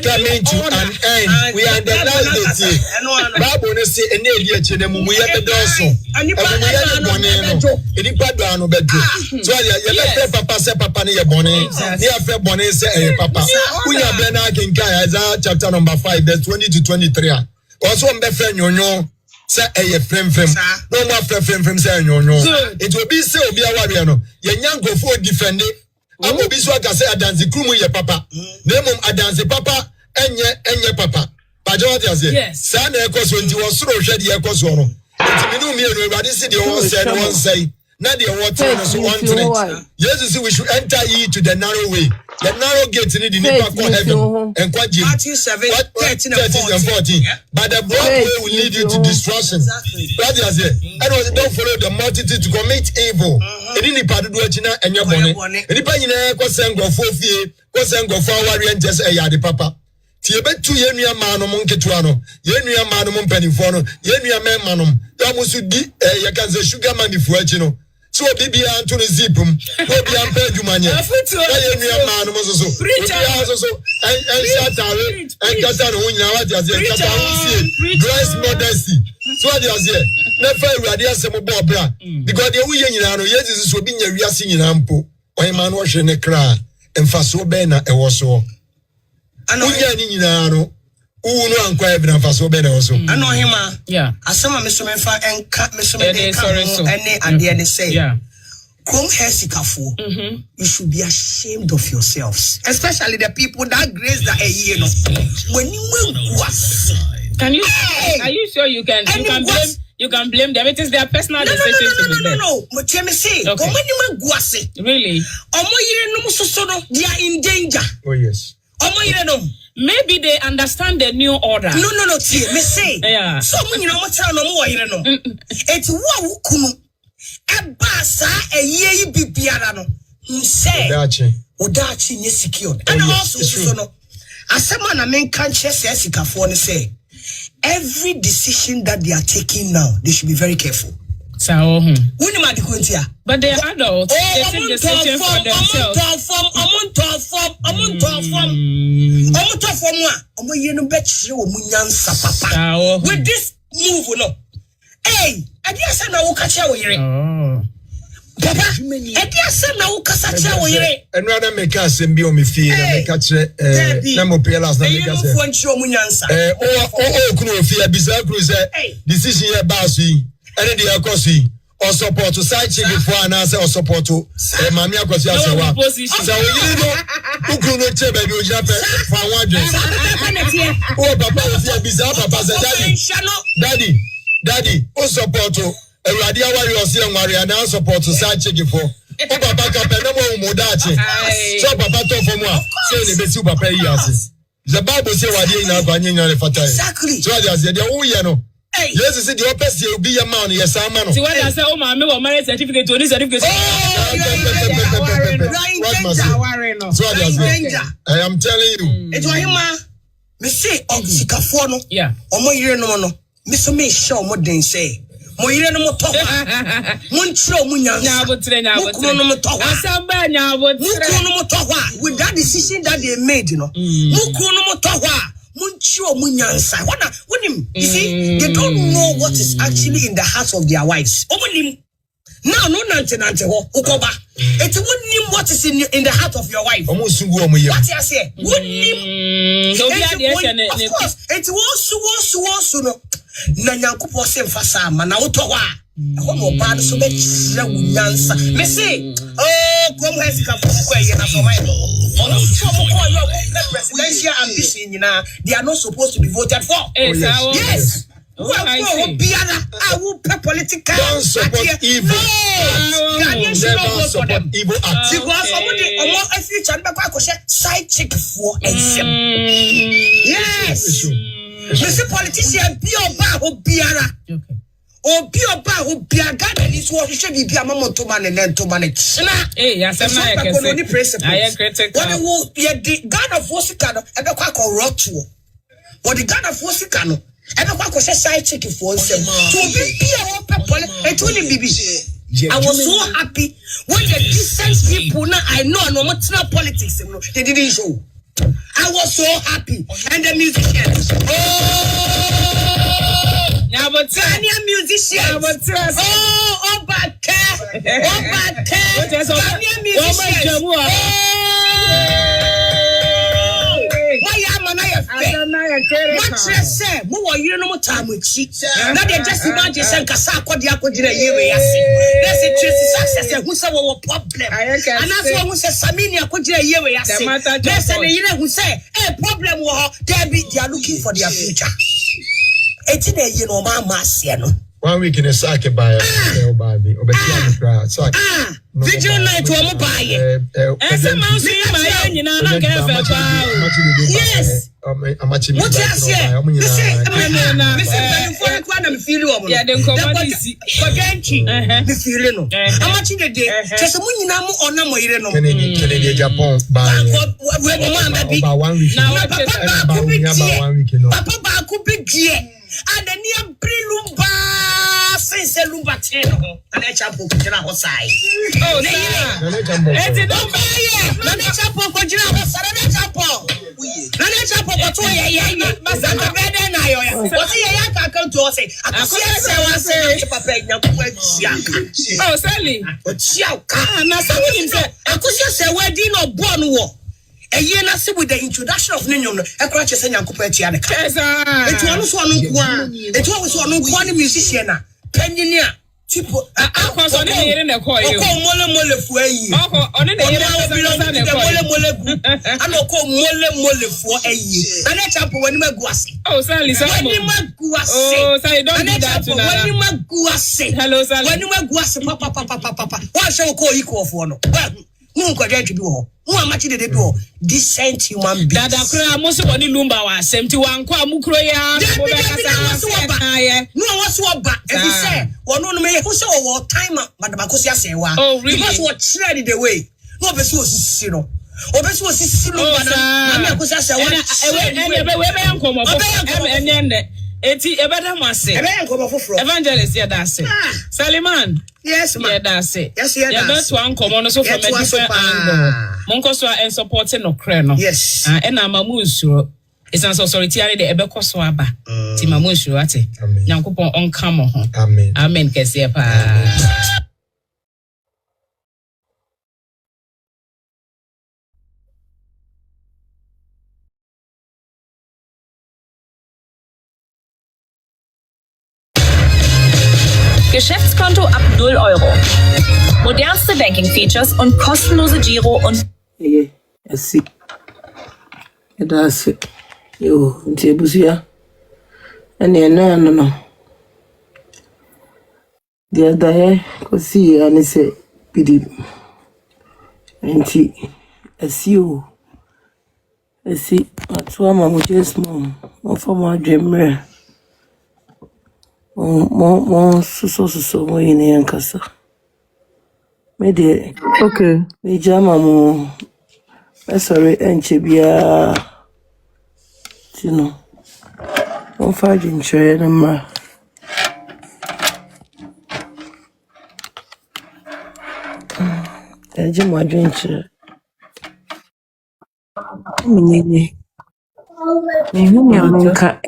Coming to an end. We are the last day. Bible say ene edi eche na mumu ye bedoso. Enipa do anu bedo. So ye papa say papa ne ye bone. Ne afa bone say papa. Unya be na kinka Isaiah chapter number 5 verse 20 to 23. Also mbe friend nyonyo say frem. No more frem say nyonyo. It will be say obi aware no. Ye nyankofo defend it. Amo biso aka say adansi krumu ye papa. Nemum adansi papa enye papa. Pajo what you say? Yes. Sa na ekoso nti wo soro hwe de ekoso no. Nti minu mi enu Awurade se de won say. Na de water no so one thing. Jesus say we should enter ye to the narrow way. The narrow gate in the nipa call heaven. And kwa jim. Matthew 7:13 and 14. But the broad way will lead you to destruction. What you say? And don't follow the multitude to commit evil. Edi nipa do achina enye bone. Nipa nyina ko sengofo fie, ko sengofo awari entes eyade papa. Ti ebetu ye nua manom nketua no, ye nua manom mpanifo no, ye nua memanom. Ya musu di ye kan say sugar man ifu achi no. So bibia anto ne zipum, obi ampa adwumanye. Ya ye nua manom so. Ya so en shatare, en kata no nyina wa dia say kata unsie. Grace modesty. So what you say? Never Awurade asem bo bra. Because the we nyina no Jesus so bi nya wiase nyina mpo. Oyman wo hwe ne kra. Emfaso be na ewo so. Unya ni nyina no unu ankwa ebina faso be na oso ano hima yeah asema mesome fa enka mesome de ka ene ade ne say yeah come hesikafo you should be ashamed of yourselves, especially the people that grace that a year no when you was can you are you sure you can blame them? It is their personal decision. No. But let me say, come when you guase really omo yire no so no they are in danger. Oh yes. Maybe they understand the new order. No. See, me say. Yeah. So when you know what tell no more here no. It's what kunu. Eba sa eye bibiara no. Say. Odachi nye secured. And also so no. Asema na men can't chase Sikafor and say every decision that they are taking now, they should be very careful. So, but they are adults. They take decision for themselves. With this move, no. Hey, I guess I know catch you. Papa, I guess I know catch you. And rather make us and be on me fear and catch Namo Pelas. Decision here, Basi, and the Akosuah. Or support to side chicken for an answer or support to Maame Akosuah. So you know who could not tell baby you jump for one dress. Oh, Papa was here bizarre. Papa said, Daddy, who support to a radio warrior and Mariana support to side chicken for. Oh, Papa Capenamo Modachi. So Papa told for more. Say the super pay years. The Bible says what you know, Banyan for time. Exactly. So I said, oh, you know. Yes, I said the opposite will be a man. Yes, I'm man. So what I say, oh, Maame, what marriage certificate to this certificate? I am telling you. It's why you me say Sikafor no. Yeah. Omo yire no no. Me so me sure mo den say. Mo yire no mo to hwa. Mo nchiro mo nyansa. Nyabotre. Mo no mo to hwa. Asamba nyabotre. Mo no mo to hwa. With that decision that they made, you know. Mo no mo to hwa. Munchio munyansa. You see, they don't know what is actually in the hearts of their wives. Now, no nante ho ukoba. It wouldn't know what is in the heart of your wife. What you say? Of course, it was no. Na nyankopo se mfasa ama na utogwa. Komo bad so be chire munyansa. Me say, oh, come here Sikafor ye na so mind. Presidential ambition, they are not supposed to be voted for. Yes. I will pay political. Don't support evil. No. Never support evil acts. Because side chick for exam. Yes. Mr. Politician, be oba biara. Obi oba who biaga is what should be a moment to man and then to manage. Hey, yes, I'm not I am critical. What will be the God of Wosikano, and the quack or rock to what the God of Wosikano, and the quack was a side chicken for himself. To be a open and to the BBC. I was so happy when the decent people now I know no much politics, they didn't show. I was so happy. And the musicians. Yeah, but Ghanaian musicians. Oh, obaapa. Ghanaian musicians. Why am I say, more you know time with she. Now they just imagine saying Kasako Diakodina Yewe. That's a success. Who said what problem? And that's what we say Saminia Kodina Yewe. That's a year who say a problem there they are looking for their future. It's in a you know, Mama 1 week in a sack by Baby. Vigil night to a buy it. Yes. What you say? And the near Brilumba says a Lumbateno, and a chapel could not side. Oh, it's a number. Nana chapel could not chapel. Nana chapel, what's a bed and I what's a come to us? I say, oh, Sally, what's your car? And I said, where do you know born war? A year with the introduction of Ninion, a crutch and Yankupetiana. It was one musician, Penina, Tipo, Akosuah in a coil. Mole for a year. On Mole for a year. And that's up when you guasi. Oh, Sally, oh, Sally, don't do that. When you guasi. Hello, Sally. When you guasi, Papa. What shall call equal for no? Well, to do. Who am I to do? Decent human beings. Dada kura musu woni lumba wa semti wankwa mukro ya. No, what's what back? And he said, one no me who say what time Madam Akosuah say wa. Oh, really? Because what trade the way. No be so you know. Obesu osisi lumba na Maame Akosuah say what we be nkomo foforo enye eti ebeda mo ase nkomo foforo evangelist ya da ase Saliman yes ma ya da ase yes ya da ase ya nkomo no so from a different angle monko so en support no kre no yes na mamu nsuro isan so sorry ti are de ebekọ so aba ti mamu nsuro ate nyankopon onka mo ho amen kese pa. Geschäftskonto ab 0 Euro. Modernste Banking-Features und kostenlose Giro und... Yes, that's it. Yo, Tibusia. And no. The other could see and he said, Biddy. And he, I see you. I see, that's why I'm just mom. One for my dream. More so in the Ankasa. Maybe okay. Me jama mo. Sorry, and Chibia. You know, I'm fighting train and ma. I just my drink. Me America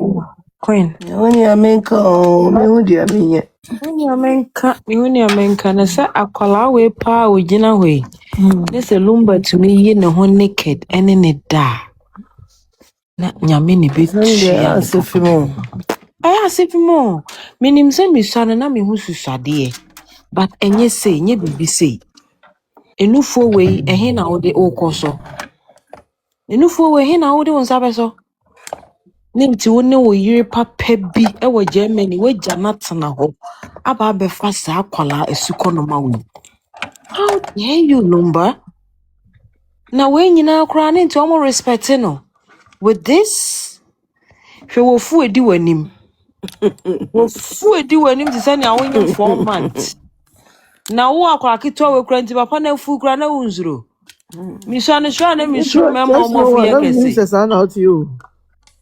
Queen. Only America, me udi aminye. Only America. Na sa akwala we pa ojina we. Na se lumba to me ye na ho naked ene ne da. Na nyame ne be tia asefimo. Aya asefimo. Minim se mi sane na me hu susade. But enye say, nye bibi say. Enufo we ehe na ode okoso. Enufo we ehe na ode onsabeso. Ninti wone wo yire papa bi e wo Germany we janatna ho. Aba be fa sa akwala esukonoma we. How dare you lumba? Na we nyina kra ninti omo respect no. With this, she will fu edi wanim. Wo fu edi wanim ti say na wonye 4 months. Na wo akwa kitwa we kra nti papa na fu kra na unzuro. Mi shane shane mi shuru me ma mo fu ye kese.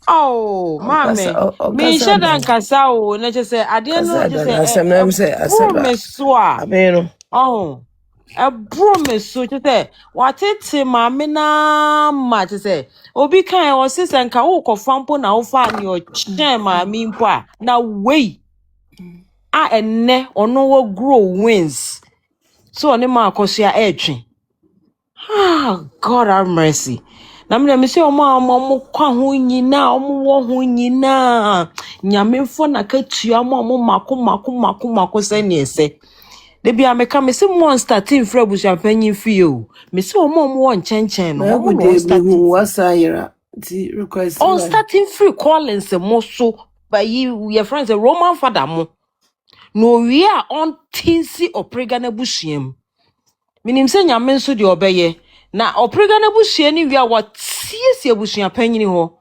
Oh, Maame. Mi shada nkasa o na che say ade no che say me so a. Oh. Bro me so che say watete Maame na ma che say obi kan o sise nka wo kofampo na wo fa ni o chen Maame mpo a na wei a enne ono wo grow wins so oni ma Akosuah etwe. Ah, God have mercy. Na me say omo kwa ho nyina omo wo ho nyina nyamefo na katua omo mako se ne ese de bia me ka me say monster team fra busu panyin fie o me say omo wo nchenchen no omo wo start wasayira ti request on starting free callings mo so by your friends a Roman father mo no we are on tinsi oprega na busuam minim se nyame nso de obeye na oprega na busua ni wi a watiesie busua panyini ho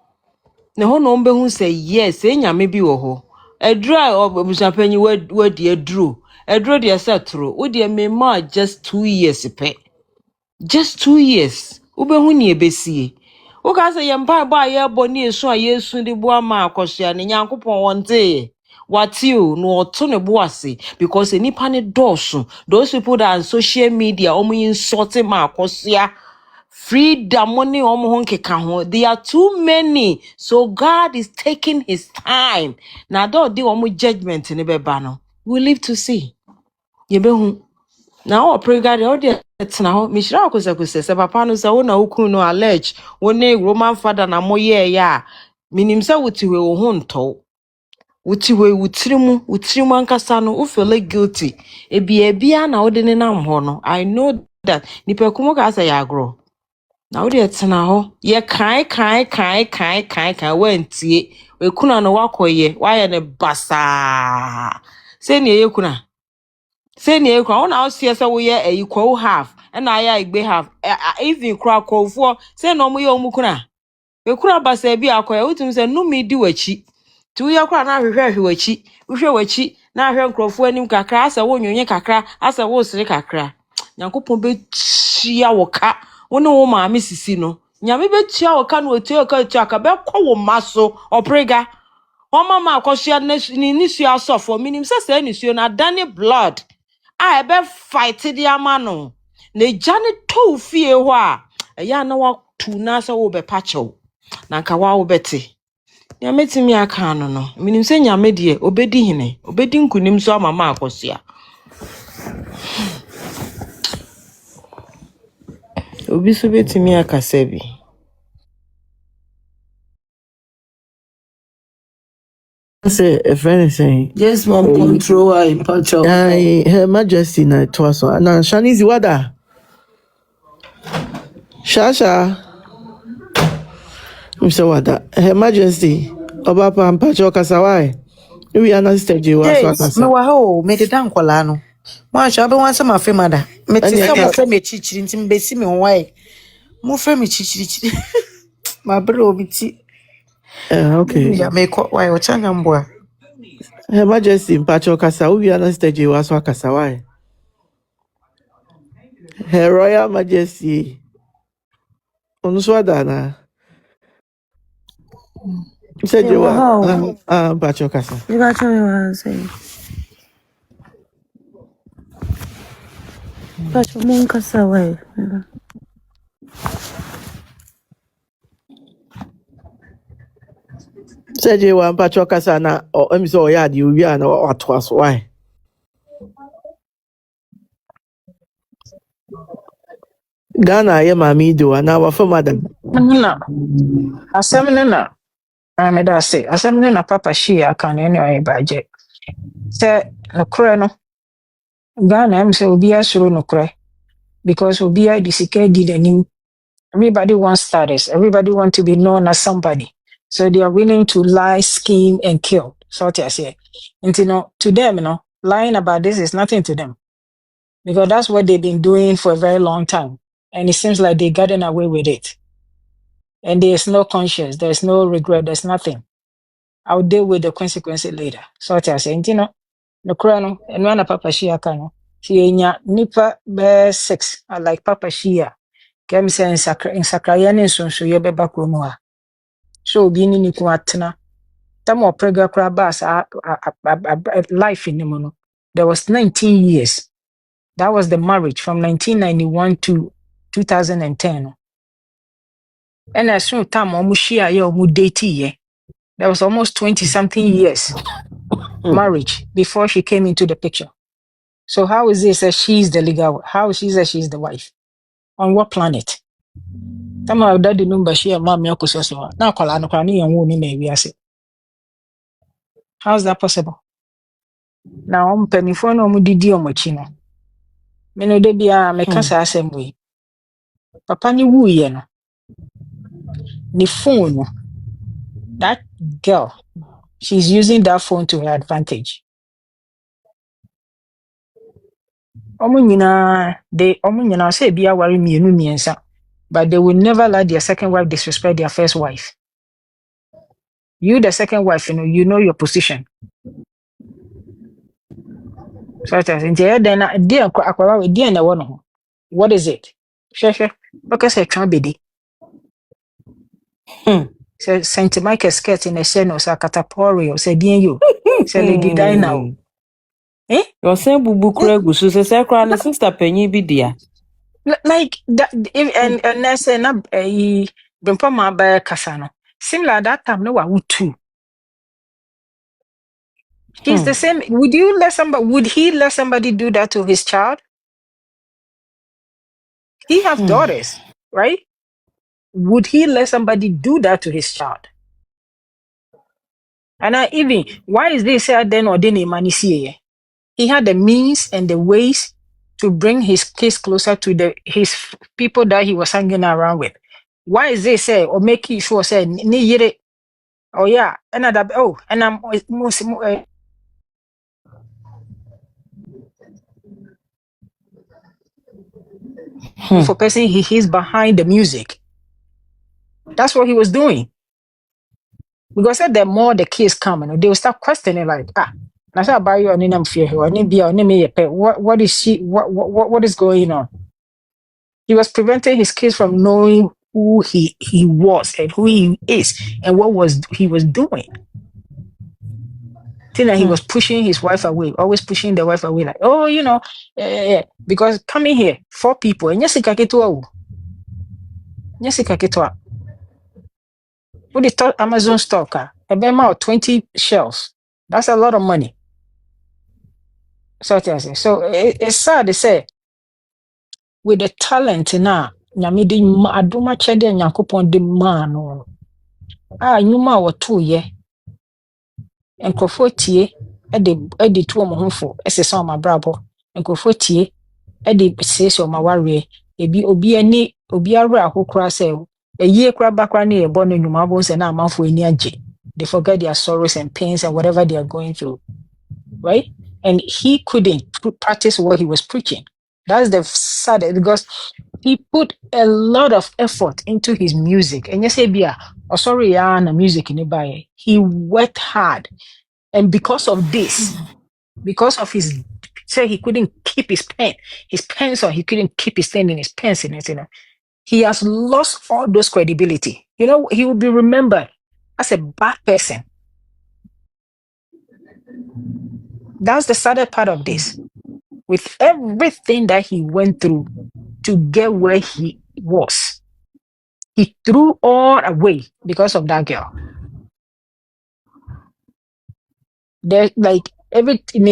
na ho no mbehu se yes nyame bi wo ho edura busua panyi wadi eduro de setro wo de mema just 2 years pe just 2 years ubehu ni ebesie wo ka se yempa ba ye boni esu a yesu de bo ama Akosuah ne nyankopon wonte watio no oto ne bo ase because enipa ne doso those people that on social media insulting ma Akosuah freedom money they are too many so God is taking his time na do the judgment ne beba no we live to see yebehu na o pray God o de tena ho mishira Akosuah se papa no se wo na okun no allege wo ne Roman father na moye ya minim se wotiwe wo ho nto Utiwe utirimu ankasa no feel guilty. Ebia na ode ne nam ho no. I know that nipa kumo ka say agro. Na ode etena ho. Ye kai wantie. We kuna no wakoye. Waye ne basa. Say ne ye kuna. Ona osie say we ye equal half. And na ya igbe half. Even kra kwofo. Say no mo ye omu kuna. We kuna basa bi akoye. Utum say no me di wachi. Tu ya kwa na hwehwe wachi na ahwe nkrofo anim kakra asa wo nyonye kakra asa wo sire kakra nyankopon be tia wo ka One wo maame sisi no. Nyame betua wo ka no otua ka be kɔ wo maso oprega. O mama Akosuah ni nisuo asofo minim se nisuo na dane blood. A ebe fight di ama no. Na jane to fie ho a. Eya na wa tu na se wo be pachew. Na nka wa wo bete. Nyame timi aka no no. Minim se nyame de obedi hene. Obedi nkunim so mama Akosuah. Obi so betimi aka sebi. Say a friend is saying Yes, mom, control her in Pacho. Her Majesty na Tiwaa. Na Shanizi wada. Shasha. Mr. Wada. Her Majesty. Obaapa and Pacho Kasawai. We are not stage was yes, me wa ho, me de dan kwala no. Mo acha be wan se ma fe mada. Me ti se mo fe me chichiri nti mbesi me wai. Mo fe me chichiri. Ma bro obi ti. Okay. Ya me ko wai o chanya mboa. Her Majesty Pacho Kasa. We are not stage was Kasawai. Her Royal Majesty. Onuswada na. Said you were Pacho Kasa. You got to me what I'm saying. But you won't cast away. Said you were Pacho Kasa na or so yard you are no what was why. Ghana ye mami do na wa for madam. Na asem ne na me da say asem ne na papa Shee aka no ne baje se nokre no Ghana am say obi asuro nokre because obi a disika di danim. Everybody wants status, everybody want to be known as somebody, so they are willing to lie, scheme and kill. So what I say, and to them, lying about this is nothing to them because that's what they've been doing for a very long time, and it seems like they've gotten away with it. And there's no conscience, there's no regret, there's nothing. I'll deal with the consequences later. So what I say, no crono, and when a Papa Shee akano, she nipa be 6, I like Papa Shee. Kem se nsakra ne nsonso ye beba kromu a. So obi ni niku atena. Tamo prega kra bas life in no. There was 19 years. That was the marriage from 1991 to 2010. And as soon time omu shia ye omu date ye. There was almost 20 something years marriage before she came into the picture. So how is this that she's the legal? How is she that she's the wife? On what planet? Tama daddy number she and Maame Akosuah. Now call no kwani yan wo ni na wi ase. How is that possible? Now penifo no mu didi omachi no. Me no de bia me kasa assembly. Papa ni wu ye no. Ni phone no. That girl, she's using that phone to her advantage. Omo nyina say bia wari mienu miensa, but they will never let their second wife disrespect their first wife. You the second wife, you know your position. So I said, then dear akwara dear na one. What is it? Sure. Because I can't be the. Say Saint Michael skirt in a shen or catapori or say dear you. Say Lady Dinah. Eh? Your same bubu kregu so say kra na sister penyi bi dia. Like that and I say na bimpa ma ba kasano. Similar that time no wa too. He's the same. Would he let somebody do that to his child? He have daughters, right? Would he let somebody do that to his child? And even why is this said then or then money see? He had the means and the ways to bring his kids closer to his people that he was hanging around with. Why is this say or making sure say ni yere? Oh yeah, another and I'm most for person he's behind the music. That's what he was doing. Because the more the kids come, they will start questioning like, now say buy you an name fear or name be or name what is she what is going on? He was preventing his kids from knowing who he was and who he is and what he was doing. That he was pushing his wife away, always pushing the wife away, like, oh, because coming here, 4 people, and Jessica Ketua. What they thought Amazon stock, a amount 20 shelves. That's a lot of money. So it's sad to say, with the talent now, Nyamidi aduma chede nyakopon de man no. Nyuma wa 2 ye. Enkrofo tie e to mo honfo esese o mabrabo. Enkrofo tie e de sese o maware. Obi awra akokra se eyie kra bakra na ebo no nyuma bo se na amanfo ani age. They forget their sorrows and pains and whatever they are going through. Right? And he couldn't practice what he was preaching. That's the sad, because he put a lot of effort into his music. And yes, na music in the he worked hard. And because of this, because of his say he couldn't keep his pencil, he couldn't keep his pen in his pencil, he has lost all those credibility. He will be remembered as a bad person. That's the saddest part of this. With everything that he went through to get where he was, he threw all away because of that girl. There's like everything.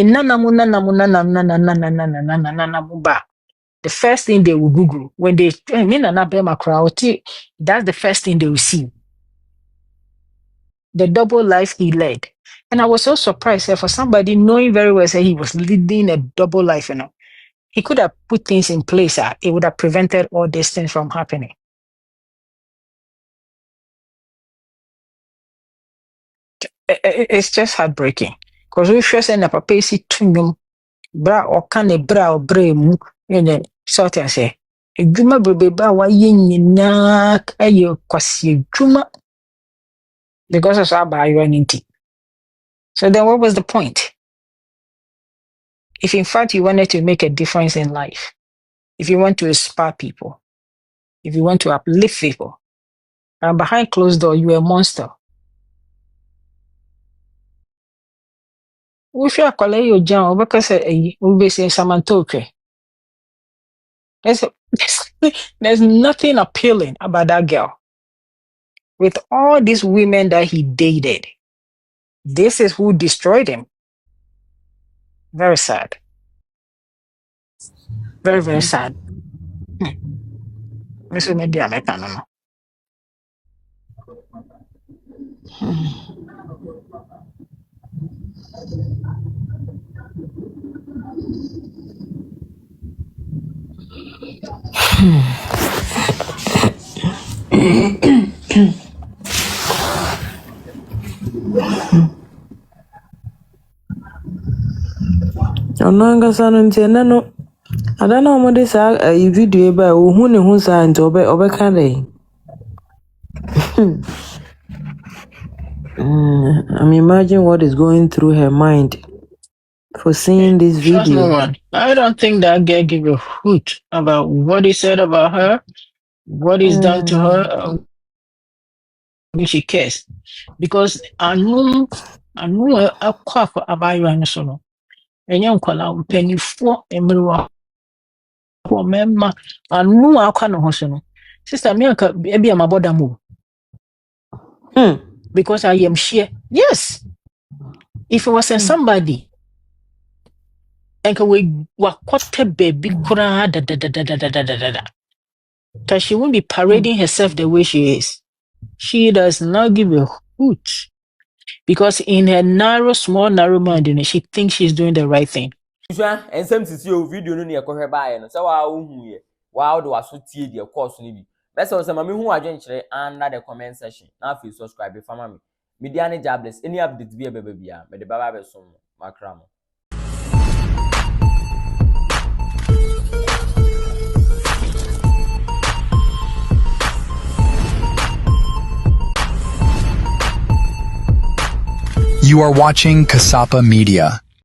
The first thing they will Google when they that's the first thing they will see. The double life he led. And I was so surprised for somebody knowing very well that he was leading a double life, He could have put things in place. It would have prevented all these things from happening. It's just heartbreaking. Because we first end up a pacey to bra or can a bra or bremu in a sort of say. A juma baby ba yin na kayo kwasi juma because of our unity. So then what was the point? If in fact you wanted to make a difference in life, if you want to inspire people, if you want to uplift people, and behind closed door, you're a monster. If you are calling your John, because we be saying Samantoke. There's nothing appealing about that girl. With all these women that he dated, this is who destroyed him. Very sad. Very, very sad. This maybe I'm a Onanga nti ene no ada na omode sa video e ba ohu ne hu sa nti obeka dey. I'm imagining what is going through her mind for seeing this video. I don't think that girl gave a hoot about what he said about her, what he's done to her. She cares because I know a quack about you and so. And young call penny for everyone. Poor member, and no, I can't know. Sister, me be my brother move. Because I am Shee. Yes. If it wasn't somebody, and we were quite a baby, because she won't be parading herself the way she is. She does not give a hoot. Because in her narrow mind, she thinks she's doing the right thing. And some to see your video no near coher by and so wow do I so tea the course nibi. Best of some who are gently under the comment section. Now if you subscribe if family. Mediani jobless any updates be a baby, but the Baba son macram. You are watching Kasapa Media.